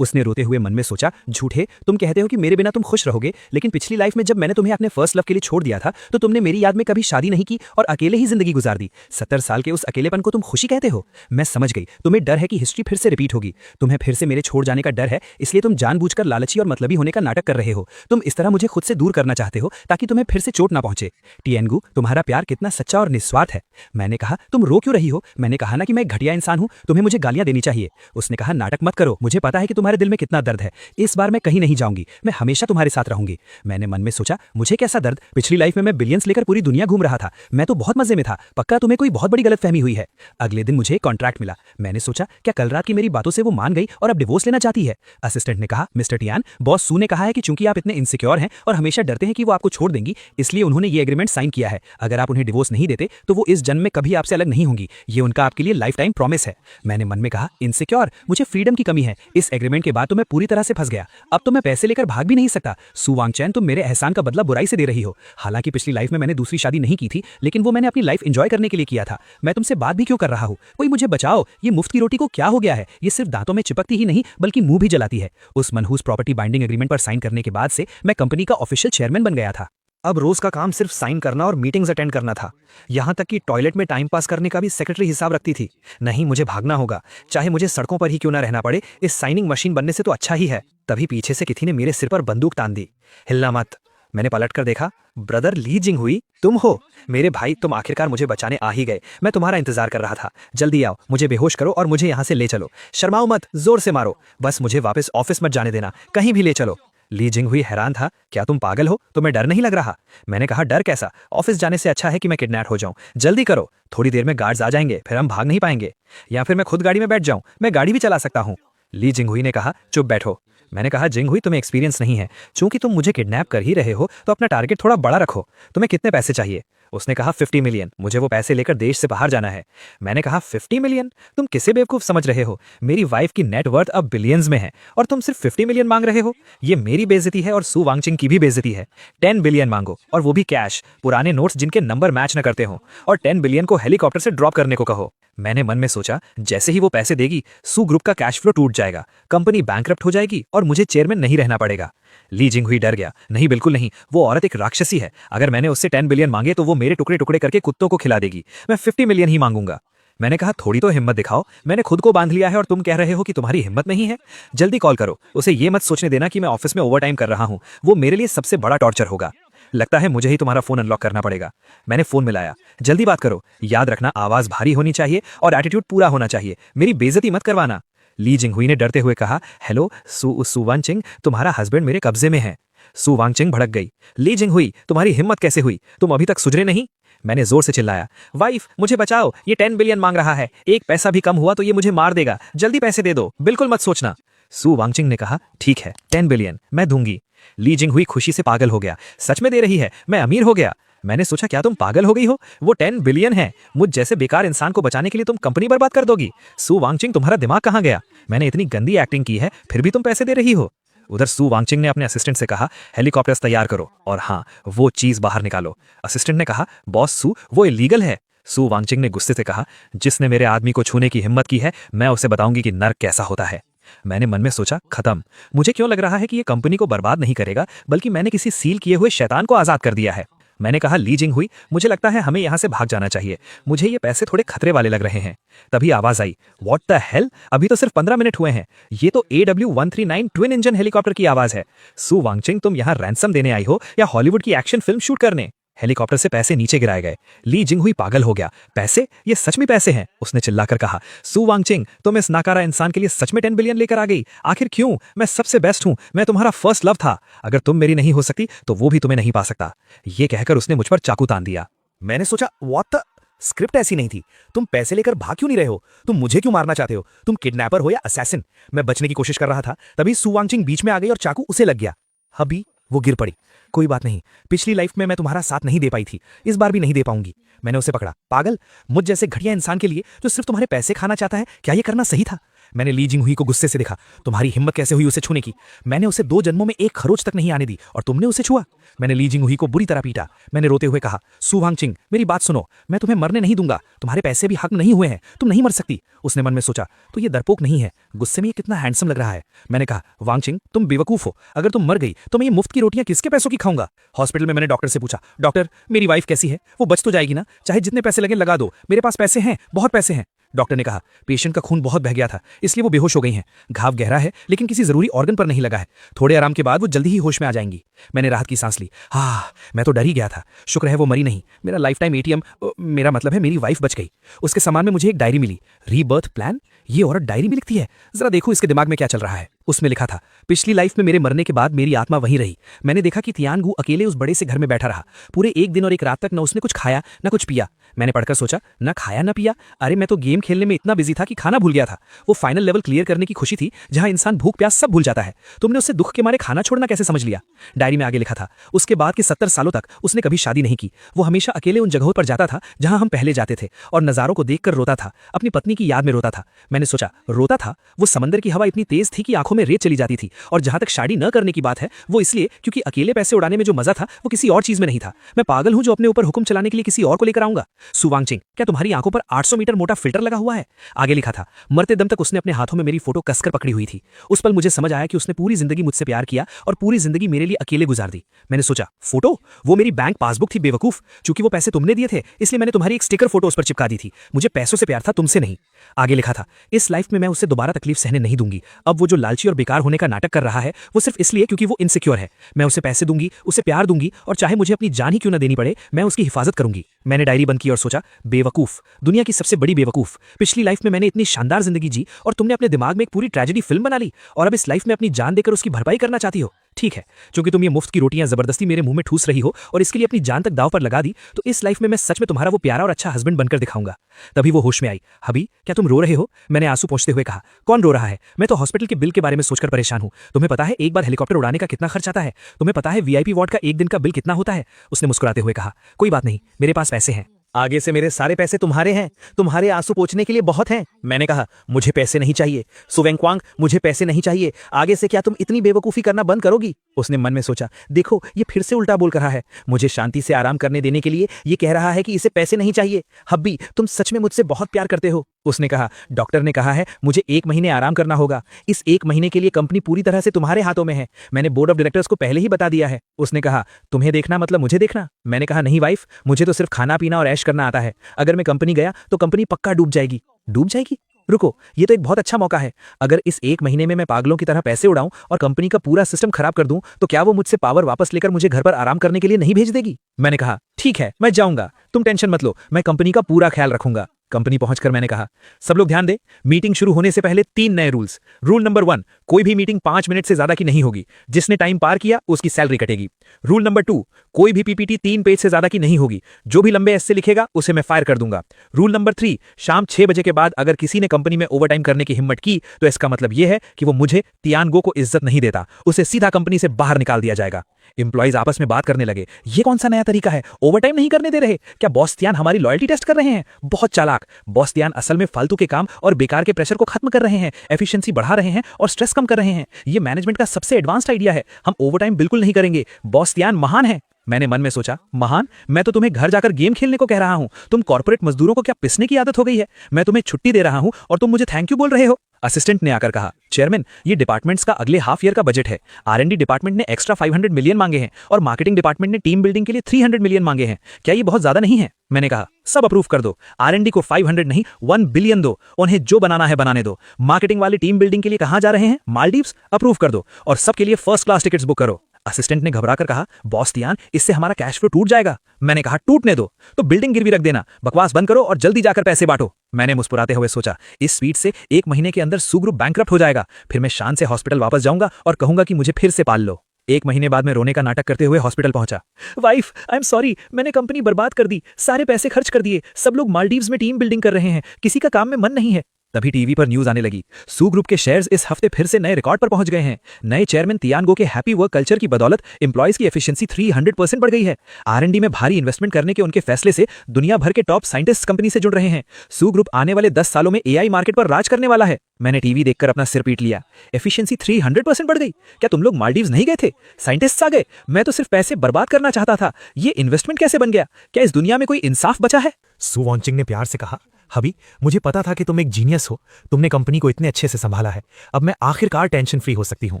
उसने रोते हुए मन में सोचा, झूठे, तुम कहते हो कि मेरे बिना तुम खुश रहोगे, लेकिन पिछली लाइफ में जब मैंने तुम्हें अपने फर्स्ट लव के लिए छोड़ दिया था तो तुमने मेरी याद में कभी शादी नहीं की और अकेले ही जिंदगी गुजार दी। 70 साल के उस अकेलेपन को तुम खुशी कहते हो? मैं समझ गई, तुम्हें डर है कि हिस्ट्री फिर से रिपीट होगी। तुम्हें फिर से मेरे छोड़ जाने का डर है, इसलिए तुम जानबूझकर लालची और मतलबी होने का नाटक कर रहे हो। तुम इस तरह मुझे खुद से दूर करना चाहते हो ताकि तुम्हें फिर से चोट ना पहुंचे। टिएनगू, तुम्हारा प्यार कितना सच्चा और निस्वार्थ है। मैंने कहा, तुम रो क्यों रही हो? मैंने कहा ना कि मैं एक घटिया इंसान हूं, तुम्हें मुझे गालियां देनी चाहिए। उसने कहा, नाटक मत करो, मुझे पता है कि तुम्हारे दिल में कितना दर्द है। इस बार मैं कहीं नहीं जाऊंगी, मैं हमेशा तुम्हारे साथ रहूंगी। मैंने मन में सोचा, मुझे कैसा दर्द? पिछली लाइफ में मैं बिलियंस लेकर पूरी दुनिया घूम रहा था, मैं तो बहुत मजे में था। पक्का तुम्हें कोई बहुत बड़ी गलतफहमी हुई है। अगले दिन मुझे एक कॉन्ट्रैक्ट मिला। मैंने सोचा, क्या कल रात की मेरी बातों से वो मान गई और अब डिवोर्स लेना चाहती है? असिस्टेंट ने कहा, मिस्टर टियान, बॉस सू ने कहा है कि चूंकि आप इतने इनसिक्योर हैं और हमेशा डरते हैं कि वो आपको छोड़ देंगी, इसलिए उन्होंने ये एग्रीमेंट साइन किया है। अगर आप उन्हें डिवोर्स नहीं देते तो वो इस जन्म में कभी आपसे अलग नहीं होंगी। ये उनका आपके लिए लाइफ टाइम प्रॉमिस है। मैंने मन में कहा, इनसिक्योर? मुझे फ्रीडम की कमी है। इस एग्रीमेंट के बाद तो मैं पूरी तरह से फंस गया। अब तो मैं पैसे लेकर भाग भी नहीं सकता। सू वांगचैन, तुम मेरे एहसान का बदला बुराई से दे रही हो। हालांकि पिछली लाइफ में मैंने दूसरी शादी नहीं की थी, लेकिन वो मैंने अपनी लाइफ एंजॉय करने के लिए किया था। मैं तुमसे बात भी क्यों कर रहा हूँ? कोई मुझे बचाओ। ये मुफ्त की रोटी को क्या हो गया है? ये सिर्फ दांतों में चिपकती ही नहीं बल्कि मुंह भी जलाती है। उस मनहूस प्रॉपर्टी बाइंडिंग एग्रीमेंट पर साइन करने के बाद से मैं कंपनी का ऑफिशियल चेयरमैन बन गया था। अब रोज का काम सिर्फ साइन करना और मीटिंग्स अटेंड करना था। यहां तक कि टॉयलेट में टाइम पास करने का भी सेक्रेटरी हिसाब रखती थी। नहीं, मुझे भागना होगा, चाहे मुझे सड़कों पर ही क्यों ना रहना पड़े। इस साइनिंग मशीन बनने से तो अच्छा ही है। तभी पीछे से किसी ने मेरे सिर पर बंदूक तान दी। हिलना मत। मैंने पलट कर देखा। ब्रदर ली जिंगहुई, तुम हो? मेरे भाई, तुम आखिरकार मुझे बचाने आ ही गए। मैं तुम्हारा इंतजार कर रहा था। जल्दी आओ, मुझे बेहोश करो और मुझे यहाँ से ले चलो। शर्माओ मत, जोर से मारो। बस मुझे वापस ऑफिस मत जाने देना, कहीं भी ले चलो। ली जिंगहुई हैरान था। क्या तुम पागल हो? तुम्हें डर नहीं लग रहा? मैंने कहा, डर कैसा? ऑफिस जाने से अच्छा है कि मैं किडनैप हो जाऊं। जल्दी करो, थोड़ी देर में गार्ड्स आ जाएंगे, फिर हम भाग नहीं पाएंगे। या फिर मैं खुद गाड़ी में बैठ जाऊं, मैं गाड़ी भी चला सकता हूं। ली जिंगहुई ने कहा, चुप बैठो। मैंने कहा, जिंगहुई, तुम्हें एक्सपीरियंस नहीं है। चूंकि तुम मुझे किडनैप कर ही रहे हो तो अपना टारगेट थोड़ा बड़ा रखो। तुम्हें कितने पैसे चाहिए? उसने कहा, 50 मिलियन। मुझे वो पैसे लेकर देश से बाहर जाना है। मैंने कहा, 50 मिलियन? तुम किसे बेवकूफ समझ रहे हो? मेरी वाइफ की नेटवर्थ अब बिलियंस में है और तुम सिर्फ 50 मिलियन मांग रहे हो। ये मेरी बेइज्जती है और सू वांगचिंग की भी बेइज्जती है। 10 बिलियन मांगो, और वो भी कैश, पुराने नोट्स जिनके नंबर मैच न करते हो, और 10 बिलियन को हेलीकॉप्टर से ड्रॉप करने को कहो। मैंने मन में सोचा, जैसे ही वो पैसे देगी सू ग्रुप का कैश फ्लो टूट जाएगा, कंपनी बैंकरप्ट हो जाएगी और मुझे चेयरमैन नहीं रहना पड़ेगा। ली जिंगहुई डर गया। नहीं, बिल्कुल नहीं, वो औरत एक राक्षसी है। अगर मैंने उससे 10 बिलियन मांगे तो वो मेरे टुकड़े टुकड़े करके कुत्तों को खिला देगी। मैं 50 मिलियन ही मांगूंगा। मैंने कहा, थोड़ी तो हिम्मत दिखाओ। मैंने खुद को बांध लिया है और तुम कह रहे हो कि तुम्हारी हिम्मत नहीं है। जल्दी कॉल करो। उसे ये मत सोचने देना कि मैं ऑफिस में ओवरटाइम कर रहा हूं। वो मेरे लिए सबसे बड़ा टॉर्चर होगा। लगता है मुझे ही तुम्हारा फोन अनलॉक करना पड़ेगा। मैंने फोन मिलाया। जल्दी बात करो। याद रखना, आवाज भारी होनी चाहिए और एटीट्यूड पूरा होना चाहिए। मेरी बेइज्जती मत करवाना। ली जिंगहुई ने डरते हुए कहा, हेलो सू वांगचिंग, तुम्हारा हस्बैंड मेरे कब्जे में है। सू वांगचिंग भड़क गई। ली जिंगहुई, तुम्हारी हिम्मत कैसे हुई? तुम अभी तक सुधरे नहीं? मैंने जोर से चिल्लाया, वाइफ मुझे बचाओ, ये 10 बिलियन मांग रहा है। एक पैसा भी कम हुआ तो ये मुझे मार देगा। जल्दी पैसे दे दो, बिल्कुल मत सोचना। सू वांगचिंग ने कहा, ठीक है, 10 बिलियन मैं दूंगी। ली जिंगहुई खुशी से पागल हो गया। सच में दे रही है? मैं अमीर हो गया। मैंने सोचा, क्या तुम पागल हो गई हो? वो 10 बिलियन है। मुझ जैसे बेकार इंसान को बचाने के लिए तुम कंपनी बर्बाद कर दोगी? सू वांगचिंग, तुम्हारा दिमाग कहाँ गया? मैंने इतनी गंदी एक्टिंग की है, फिर भी तुम पैसे दे रही हो। उधर सू वांगचिंग ने अपने असिस्टेंट से कहा, हेलीकॉप्टर्स तैयार करो और हाँ, वो चीज बाहर निकालो। असिस्टेंट ने कहा, बॉस सू, वो इलीगल है। सू वांगचिंग ने गुस्से से कहा, जिसने मेरे आदमी को छूने की हिम्मत की है, मैं उसे बताऊंगी कि नर्क कैसा होता है। मैंने मन में सोचा, खत्म। मुझे क्यों लग रहा है कि ये कंपनी को बर्बाद नहीं करेगा, बल्कि मैंने किसी सील किए हुए शैतान को आजाद कर दिया है। मैंने कहा, ली जिंगहुई, मुझे लगता है हमें यहाँ से भाग जाना चाहिए। मुझे ये पैसे थोड़े खतरे वाले लग रहे हैं। तभी आवाज आई, व्हाट द हेल, अभी तो सिर्फ 15 मिनट हुए हैं। ये तो AW139 ट्विन इंजन हेलीकॉप्टर की आवाज है। सू वांगचिंग, तुम यहाँ रैंसम देने आई हो या हॉलीवुड की एक्शन फिल्म शूट करने? हेलीकॉप्टर से पैसे नीचे गिराए गए। ली जिंगहुई पागल हो गया। पैसे? ये सच में पैसे हैं? उसने चिल्लाकर कहा, सू वांगचिंग, तुम इस नाकारा इंसान के लिए सच में 10 बिलियन लेकर आ गई? आखिर क्यों? मैं सबसे बेस्ट हूं, मैं तुम्हारा फर्स्ट लव था। अगर तुम मेरी नहीं हो सकती तो वो भी तुम्हें नहीं पा सकता। ये कहकर उसने मुझ पर चाकू तान दिया। मैंने सोचा, व्हाट द, स्क्रिप्ट ऐसी नहीं थी। तुम पैसे लेकर भाग क्यों नहीं रहे हो? तुम मुझे क्यों मारना चाहते हो? तुम किडनैपर हो या असैसिन? मैं बचने की कोशिश कर रहा था, तभी सू वांगचिंग बीच में आ गई और चाकू उसे लग गया। अभी वो गिर पड़ी। कोई बात नहीं, पिछली लाइफ में मैं तुम्हारा साथ नहीं दे पाई थी, इस बार भी नहीं दे पाऊंगी। मैंने उसे पकड़ा। पागल, मुझ जैसे घटिया इंसान के लिए जो सिर्फ तुम्हारे पैसे खाना चाहता है, क्या ये करना सही था? मैंने ली जिंगहुई को गुस्से से देखा। तुम्हारी हिम्मत कैसे हुई उसे छूने की? मैंने उसे 2 जन्मों में एक खरोच तक नहीं आने दी और तुमने उसे छुआ। मैंने ली जिंगहुई को बुरी तरह पीटा। मैंने रोते हुए कहा, सु वांगचिंग मेरी बात सुनो, मैं तुम्हें मरने नहीं दूंगा। तुम्हारे पैसे भी हक नहीं हुए हैं, तुम नहीं मर सकती। उसने मन में सोचा, तो ये डरपोक नहीं है, गुस्से में ये कितना हैंडसम लग रहा है। मैंने कहा, वांगचिंग तुम बेवकूफ हो, अगर तुम मर गई तो मैं ये मुफ्त की रोटियां किसके पैसों की खाऊंगा? हॉस्पिटल में मैंने डॉक्टर से पूछा, डॉक्टर मेरी वाइफ कैसी है? वो बच तो जाएगी ना? चाहे जितने पैसे लगे लगा दो, मेरे पास पैसे हैं, बहुत पैसे हैं। डॉक्टर ने कहा, पेशेंट का खून बहुत बह गया था, इसलिए वो बेहोश हो गई हैं। घाव गहरा है लेकिन किसी जरूरी ऑर्गन पर नहीं लगा है, थोड़े आराम के बाद वो जल्दी ही होश में आ जाएंगी। मैंने राहत की सांस ली। हाँ, मैं तो डर ही गया था, शुक्र है वो मरी नहीं। मेरा लाइफ टाइम एटीएम, मेरा मतलब है मेरी वाइफ बच गई। उसके सामान में मुझे एक डायरी मिली, रीबर्थ प्लान। ये औरत डायरी में लिखती है, जरा देखो इसके दिमाग में क्या चल रहा है। उसमें लिखा था, पिछली लाइफ में मेरे मरने के बाद मेरी आत्मा वहीं रही। मैंने देखा कि तियानगु अकेले उस बड़े से घर में बैठा रहा, पूरे 1 दिन और 1 रात तक न उसने कुछ खाया न कुछ पिया। मैंने पढ़कर सोचा, न खाया न पिया, अरे मैं तो गेम खेलने में इतना बिजी था कि खाना भूल गया था। वो फाइनल लेवल क्लियर करने की खुशी थी जहां इंसान भूख प्यास सब भूल जाता है। तुमने उससे दुख के मारे खाना छोड़ना कैसे समझ लिया? डायरी में आगे लिखा था, उसके बाद के 70 सालों तक उसने कभी शादी नहीं की। वो हमेशा अकेले उन जगहों पर जाता था जहां हम पहले जाते थे और नजारों को देखकर रोता था, अपनी पत्नी की याद में रोता था। मैंने सोचा, रोता था? वो समंदर की हवा इतनी तेज थी कि आंखों में रेत चली जाती थी। और जहां तक शादी न करने की बात है, वो इसलिए क्योंकि अकेले पैसे उड़ाने में जो मजा था वो किसी और चीज में नहीं था। मैं पागल हूं जो अपने ऊपर हुक्म चलाने के लिए किसी और को लेकर आऊंगा। सु वांगचिंग, क्या तुम्हारी आंखों पर 800 मीटर मोटा फिल्टर लगा हुआ है? आगे लिखा था, मरते दम तक उसने अपने हाथों में मेरी फोटो कसकर पकड़ी हुई थी। उस पल मुझे समझ आया कि उसने पूरी जिंदगी मुझसे प्यार किया और पूरी जिंदगी मेरे लिए अकेले गुजार दी। मैंने सोचा, फोटो? वो मेरी बैंक पासबुक थी बेवकूफ। चूंकि वो पैसे तुमने दिए थे इसलिए मैंने तुम्हारी एक स्टिकर फोटो उस पर चिपका दी थी। मुझे पैसों से प्यार था, तुमसे नहीं। आगे लिखा था, इस लाइफ में मैं उससे दोबारा तकलीफ सहने नहीं दूंगी। अब वो जो लालची और बेकार होने का नाटक कर रहा है वो सिर्फ इसलिए क्योंकि वो इनसिक्योर है। मैं उसे पैसे दूंगी, उसे प्यार दूंगी और चाहे मुझे अपनी जान ही क्यों न देनी पड़े, मैं उसकी हिफाजत करूंगी। मैंने डायरी बंद की और सोचा, बेवकूफ, दुनिया की सबसे बड़ी बेवकूफ। पिछली लाइफ में मैंने इतनी शानदार जिंदगी जी और तुमने अपने दिमाग में एक पूरी ट्रेजेडी फिल्म बना ली और अब इस लाइफ में अपनी जान देकर उसकी भरपाई करना चाहती हो। ठीक है, क्योंकि तुम ये मुफ्त की रोटियां जबरदस्ती मेरे मुंह में ठूस रही हो और इसके लिए अपनी जान तक दांव पर लगा दी, तो इस लाइफ में मैं सच में तुम्हारा वो प्यारा और अच्छा हस्बैंड बनकर दिखाऊंगा। तभी वो होश में आई। हबी, क्या तुम रो रहे हो? मैंने आंसू पोंछते हुए कहा। कौन रो रहा है? मैं तो हॉस्पिटल के बिल के बारे में सोचकर परेशान हूं। तुम्हें पता है एक बार हेलीकॉप्टर उड़ाने का कितना खर्च आता है? तुम्हें पता है वीआईपी वार्ड का 1 दिन का बिल कितना होता है? उसने मुस्कुराते हुए कहा, कोई बात नहीं, मेरे पास पैसे हैं। आगे से मेरे सारे पैसे तुम्हारे हैं, तुम्हारे आंसू पोंछने के लिए बहुत हैं। मैंने कहा, मुझे पैसे नहीं चाहिए। सु वेंगक्वांग, मुझे पैसे नहीं चाहिए। आगे से क्या तुम इतनी बेवकूफी करना बंद करोगी? उसने मन में सोचा, देखो ये फिर से उल्टा बोल रहा है। मुझे शांति से आराम करने देने के लिए ये कह रहा है कि इसे पैसे नहीं चाहिए। हब्बी, तुम सच में मुझसे बहुत प्यार करते हो। उसने कहा, डॉक्टर ने कहा है मुझे 1 महीने आराम करना होगा। इस 1 महीने के लिए कंपनी पूरी तरह से तुम्हारे हाथों में है। मैंने बोर्ड ऑफ डायरेक्टर्स को पहले ही बता दिया है। उसने कहा, तुम्हें देखना मतलब मुझे देखना? मैंने कहा, नहीं वाइफ, मुझे तो सिर्फ खाना पीना और ऐश करना आता है। अगर मैं कंपनी गया तो कंपनी पक्का डूब जाएगी। डूब जाएगी? रुको, ये तो एक बहुत अच्छा मौका है। अगर इस 1 महीने में मैं पागलों की तरह पैसे उड़ाऊं और कंपनी का पूरा सिस्टम खराब कर दूं, तो क्या वो मुझसे पावर वापस लेकर मुझे घर पर आराम करने के लिए नहीं भेज देगी? मैंने कहा, ठीक है, मैं जाऊंगा, तुम टेंशन मत लो, मैं कंपनी का पूरा ख्याल रखूंगा। कंपनी पहुंचकर मैंने कहा, सब लोग ध्यान दें, मीटिंग शुरू होने से पहले 3 नए रूल्स। रूल नंबर 1, कोई भी मीटिंग 5 मिनट से ज्यादा की नहीं होगी। जिसने टाइम पार किया उसकी सैलरी कटेगी। रूल नंबर 2, कोई भी पीपीटी 3 पेज से ज्यादा की नहीं होगी। जो भी लंबे एस से लिखेगा उसे मैं फायर कर दूंगा। रूल नंबर 3, शाम 6 बजे के बाद अगर किसी ने कंपनी में ओवरटाइम करने की हिम्मत की तो इसका मतलब यह है कि वो मुझे तियानगो को इज्जत नहीं देता, उसे सीधा कंपनी से बाहर निकाल दिया जाएगा। एम्प्लॉइज आपस में बात करने लगे, ये कौन सा नया तरीका है? ओवरटाइम नहीं करने दे रहे? क्या बॉस तियान हमारी लॉयल्टी टेस्ट कर रहे हैं? बहुत चालाक। बॉस तियान असल में फालतू के काम और बेकार के प्रेशर को खत्म कर रहे हैं, एफिशिएंसी बढ़ा रहे हैं और स्ट्रेस कम कर रहे हैं। ये मैनेजमेंट का सबसे एडवांस्ड आइडिया है। हम ओवरटाइम बिल्कुल नहीं करेंगे। बॉस तियान महान है। मैंने मन में सोचा, महान? मैं तो तुम्हें घर जाकर गेम खेलने को कह रहा हूं। तुम कॉर्पोरेट मजदूरों को क्या पिसने की आदत हो गई है? मैं तुम्हें छुट्टी दे रहा हूं और तुम मुझे थैंक यू बोल रहे हो। असिस्टेंट ने आकर कहा, चेयरमैन, ये डिपार्टमेंट्स का अगले हाफ ईयर का बजट है। आर&डी डिपार्टमेंट ने एक्स्ट्रा 500 मिलियन मांगे हैं और मार्केटिंग डिपार्टमेंट ने टीम बिल्डिंग के लिए 300 मिलियन मांगे हैं। क्या ये बहुत ज्यादा नहीं है? मैंने कहा, सब अप्रूव कर दो। आर&डी को 500 नहीं 1 बिलियन दो। उन्हें जो बनाना है बनाने दो। मार्केटिंग वाले टीम बिल्डिंग के लिए कहां जा रहे हैं? मालदीव्स। अप्रूव कर दो और सबके लिए फर्स्ट क्लास टिकट्स बुक करो। असिस्टेंट ने घबराकर कहा, बॉस तियान, इससे हमारा कैश फ्लो टूट जाएगा। मैंने कहा, टूटने दो तो बिल्डिंग गिरवी रख देना। बकवास बंद करो और जल्दी जाकर पैसे बांटो। मैंने मुस्कुराते हुए सोचा, इस स्पीड से 1 महीने के अंदर सु ग्रुप बैंकरप्ट हो जाएगा। फिर मैं शान से हॉस्पिटल वापस जाऊंगा और कहूंगा कि मुझे फिर से पाल लो। 1 महीने बाद मैं रोने का नाटक करते हुए हॉस्पिटल पहुंचा। वाइफ, आई एम सॉरी, मैंने कंपनी बर्बाद कर दी, सारे पैसे खर्च कर दिए। सब लोग मालदीव्स में टीम बिल्डिंग कर रहे हैं, किसी का काम में मन नहीं है। तभी टीवी पर न्यूज आने लगी, सू ग्रुप के शेयर्स इस हफ्ते फिर से नए रिकॉर्ड पर पहुंच गए हैं। नए चेयरमैन तियानगो के हैप्पी वर्क कल्चर की बदौलत एम्प्लॉयज की एफिशिएंसी 300% बढ़ गई है। आर&डी में भारी इन्वेस्टमेंट करने के उनके फैसले से दुनिया भर के टॉप साइंटिस्ट कंपनी से जुड़ रहे हैं। सू ग्रुप आने वाले 10 सालों में एआई मार्केट पर राज करने वाला है। मैंने टीवी देखकर अपना सिर पीट लिया। एफिशिएंसी 300% बढ़ गई? क्या तुम लोग मालदीव्स नहीं गए थे? साइंटिस्ट्स आ गए? मैं तो सिर्फ पैसे बर्बाद करना चाहता था। ये इन्वेस्टमेंट कैसे बन गया? क्या इस दुनिया में कोई इंसाफ बचा है? सू वांचिंग ने प्यार से कहा, हबी, मुझे पता था कि तुम एक जीनियस हो। तुमने कंपनी को इतने अच्छे से संभाला है। अब मैं आखिरकार टेंशन फ्री हो सकती हूँ।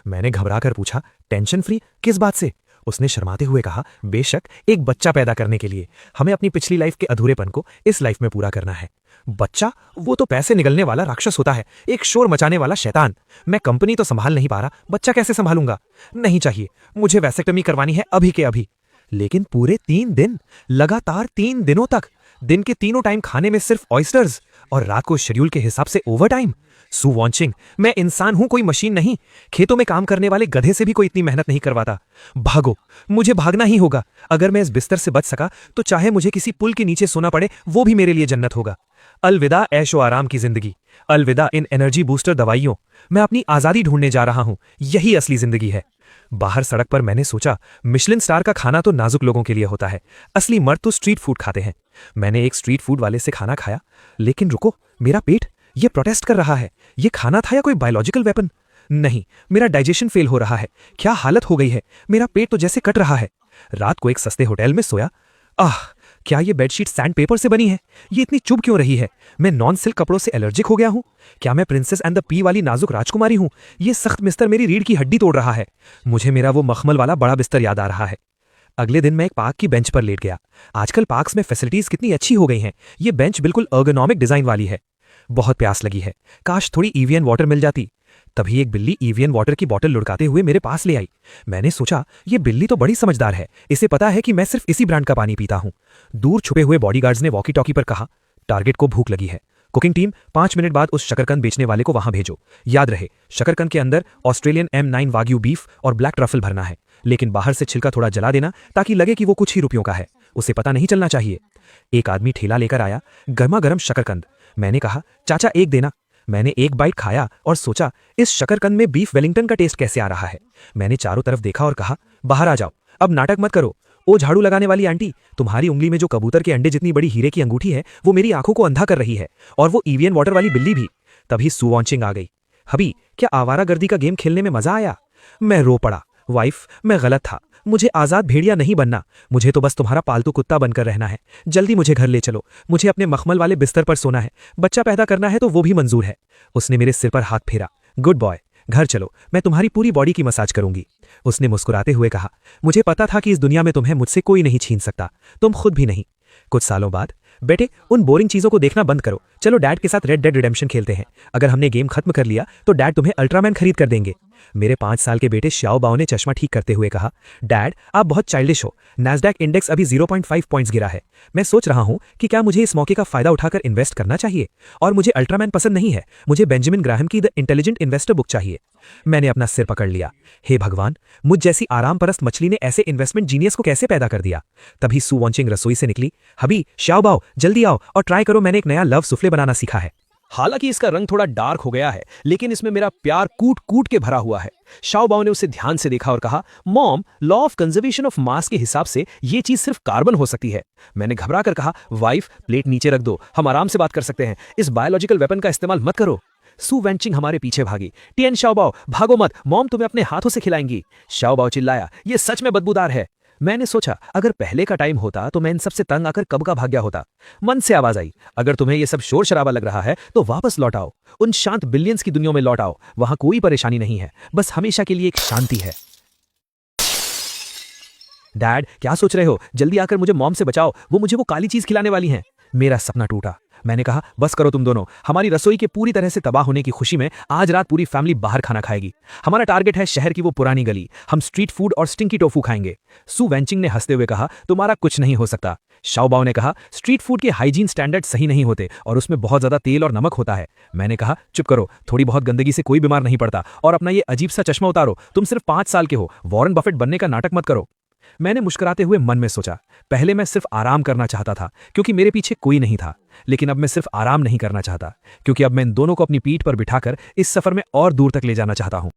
मैंने घबराकर पूछा, टेंशन फ्री किस बात से? उसने शर्माते हुए कहा, बेशक एक बच्चा पैदा करने के लिए। हमें अपनी पिछली लाइफ के अधूरेपन को इस लाइफ में पूरा करना है। बच्चा? वो तो पैसे निगलने वाला राक्षस होता है, एक शोर मचाने वाला शैतान। मैं कंपनी तो संभाल नहीं पा रहा, बच्चा कैसे संभालूंगा? नहीं चाहिए, मुझे वैसेक्टमी करवानी है अभी के अभी। लेकिन पूरे 3 दिन, लगातार 3 दिनों तक, दिन के तीनों टाइम खाने में सिर्फ ऑयस्टर्स और रात को शेड्यूल के हिसाब से ओवर टाइम। सू वांचिंग, मैं इंसान हूं, कोई मशीन नहीं। खेतों में काम करने वाले गधे से भी कोई इतनी मेहनत नहीं करवाता। भागो, मुझे भागना ही होगा। अगर मैं इस बिस्तर से बच सका तो चाहे मुझे किसी पुल के नीचे सोना पड़े, वो भी मेरे लिए जन्नत होगा। अलविदा ऐशो आराम की जिंदगी, अलविदा इन एनर्जी बूस्टर दवाइयों। मैं अपनी आजादी ढूंढने जा रहा हूं, यही असली जिंदगी है। बाहर सड़क पर मैंने सोचा, मिशलिन स्टार का खाना तो नाजुक लोगों के लिए होता है, असली मर्द तो स्ट्रीट फूड खाते हैं। मैंने एक स्ट्रीट फूड वाले से खाना खाया, लेकिन रुको, मेरा पेट ये प्रोटेस्ट कर रहा है। ये खाना था या कोई बायोलॉजिकल वेपन? नहीं, मेरा डाइजेशन फेल हो रहा है। क्या हालत हो गई है, मेरा पेट तो जैसे कट रहा है। रात को एक सस्ते होटल में सोया। क्या ये बेडशीट सैंड पेपर से बनी है? ये इतनी चुभ क्यों रही है? मैं नॉन सिल्क कपड़ों से एलर्जिक हो गया हूं? क्या मैं प्रिंसेस एंड द पी वाली नाजुक राजकुमारी हूं? ये सख्त बिस्तर मेरी रीढ़ की हड्डी तोड़ रहा है। मुझे मेरा वो मखमल वाला बड़ा बिस्तर याद आ रहा है। अगले दिन मैं एक पार्क की बेंच पर लेट गया। आजकल पार्क्स में फैसिलिटीज कितनी अच्छी हो गई हैं। ये बेंच बिल्कुल अर्गोनॉमिक डिजाइन वाली है। बहुत प्यास लगी है, काश थोड़ी ईवियन वाटर मिल जाती। तभी एक बिल्ली ईवियन वाटर की बोतल लुढ़काते हुए मेरे पास ले आई। मैंने सोचा, ये बिल्ली तो बड़ी समझदार है, इसे पता है कि मैं सिर्फ इसी ब्रांड का पानी पीता हूं। दूर छुपे हुए बॉडीगार्ड्स ने वॉकी टॉकी पर कहा, टारगेट को भूख लगी है। कुकिंग टीम 5 मिनट बाद उस शकरकंद बेचने वाले को वहां भेजो। याद रहे, शकरकंद के अंदर ऑस्ट्रेलियन M9 वाग्यू बीफ और ब्लैक ट्रफल भरना है, लेकिन बाहर से छिलका थोड़ा जला देना ताकि लगे कि वो कुछ ही रुपयों का है। उसे पता नहीं चलना चाहिए। एक आदमी ठेला लेकर आया, गर्मा गर्म शकरकंद। मैंने कहा, चाचा एक देना। मैंने एक बाइट खाया और सोचा, इस शकरकंद में बीफ वेलिंगटन का टेस्ट कैसे आ रहा है। मैंने चारों तरफ देखा और कहा, बाहर आ जाओ, अब नाटक मत करो। ओ झाड़ू लगाने वाली आंटी, तुम्हारी उंगली में जो कबूतर के अंडे जितनी बड़ी हीरे की अंगूठी है, वो मेरी आंखों को अंधा कर रही है, और वो ईवियन वाटर वाली बिल्ली भी। तभी सू वांचिंग आ गई। हबी, क्या आवारागर्दी का गेम खेलने में मजा आया? मैं रो पड़ा। वाइफ, मैं गलत था, मुझे आजाद भेड़िया नहीं बनना। मुझे तो बस तुम्हारा पालतू कुत्ता बनकर रहना है। जल्दी मुझे घर ले चलो, मुझे अपने मखमल वाले बिस्तर पर सोना है। बच्चा पैदा करना है तो वो भी मंजूर है। उसने मेरे सिर पर हाथ फेरा। गुड बॉय, घर चलो, मैं तुम्हारी पूरी बॉडी की मसाज करूंगी। उसने मुस्कुराते हुए कहा, मुझे पता था कि इस दुनिया में तुम्हें मुझसे कोई नहीं छीन सकता, तुम खुद भी नहीं। कुछ सालों बाद, बेटे उन बोरिंग चीजों को देखना बंद करो, चलो डैड के साथ रेड डेड रिडेम्पशन खेलते हैं। अगर हमने गेम खत्म कर लिया तो डैड तुम्हें अल्ट्रामैन खरीद कर देंगे। मेरे 5 साल के बेटे श्याओ बाओ ने चश्मा ठीक करते हुए कहा, डैड आप बहुत चाइल्डिश हो। नैस्डैक इंडेक्स अभी 0.5 पॉइंट्स गिरा है। मैं सोच रहा हूं कि क्या मुझे इस मौके का फायदा उठाकर इन्वेस्ट करना चाहिए। और मुझे अल्ट्रामैन पसंद नहीं है, मुझे बेंजामिन ग्राहम की द इंटेलिजेंट इन्वेस्टर बुक चाहिए। मैंने अपना सिर पकड़ लिया। हे भगवान, मुझ जैसी आराम परस्त मछली ने ऐसे इन्वेस्टमेंट जीनियस को कैसे पैदा कर दिया। तभी सू वांचिंग रसोई से निकली। हबी, श्याओ बाओ जल्दी आओ और ट्राई करो, मैंने एक नया लव सुफले बनाना सीखा है। हालांकि इसका रंग थोड़ा डार्क हो गया है, लेकिन इसमें मेरा प्यार कूट कूट के भरा हुआ है। शाओ बाओ ने उसे ध्यान से देखा और कहा, mom, law of conservation of mass के हिसाब से ये चीज सिर्फ कार्बन हो सकती है। मैंने घबरा कर कहा, वाइफ प्लेट नीचे रख दो, हम आराम से बात कर सकते हैं, इस बायोलॉजिकल वेपन का इस्तेमाल मत करो। सू वांचिंग हमारे पीछे भागी। टियन शाओ बाओ, भागो मत, मॉम तुम्हें अपने हाथों से खिलाएंगी। शाओ बाओ चिल्लाया, ये सच में बदबूदार है। मैंने सोचा, अगर पहले का टाइम होता तो मैं इन सबसे तंग आकर कब का भाग गया होता। मन से आवाज आई, अगर तुम्हें यह सब शोर शराबा लग रहा है तो वापस लौट आओ, उन शांत बिलियंस की दुनिया में लौट आओ। वहां कोई परेशानी नहीं है, बस हमेशा के लिए एक शांति है। डैड क्या सोच रहे हो, जल्दी आकर मुझे मॉम से बचाओ, वो मुझे वो काली चीज खिलाने वाली हैं। मेरा सपना टूटा। मैंने कहा, बस करो तुम दोनों, हमारी रसोई के पूरी तरह से तबाह होने की खुशी में आज रात पूरी फैमिली बाहर खाना खाएगी। हमारा टारगेट है शहर की वो पुरानी गली, हम स्ट्रीट फूड और स्टिंकी टोफू खाएंगे। सू वांचिंग ने हंसते हुए कहा, तुम्हारा कुछ नहीं हो सकता। शाओ बाओ ने कहा, स्ट्रीट फूड के हाइजीन स्टैंडर्ड सही नहीं होते और उसमें बहुत ज्यादा तेल और नमक होता है। मैंने कहा, चुप करो, थोड़ी बहुत गंदगी से कोई बीमार नहीं पड़ता, और अपना ये अजीब सा चश्मा उतारो, तुम सिर्फ 5 साल के हो, वॉरेन बफेट बनने का नाटक मत करो। मैंने मुस्कुराते हुए मन में सोचा, पहले मैं सिर्फ आराम करना चाहता था क्योंकि मेरे पीछे कोई नहीं था, लेकिन अब मैं सिर्फ आराम नहीं करना चाहता, क्योंकि अब मैं इन दोनों को अपनी पीठ पर बिठाकर इस सफर में और दूर तक ले जाना चाहता हूं।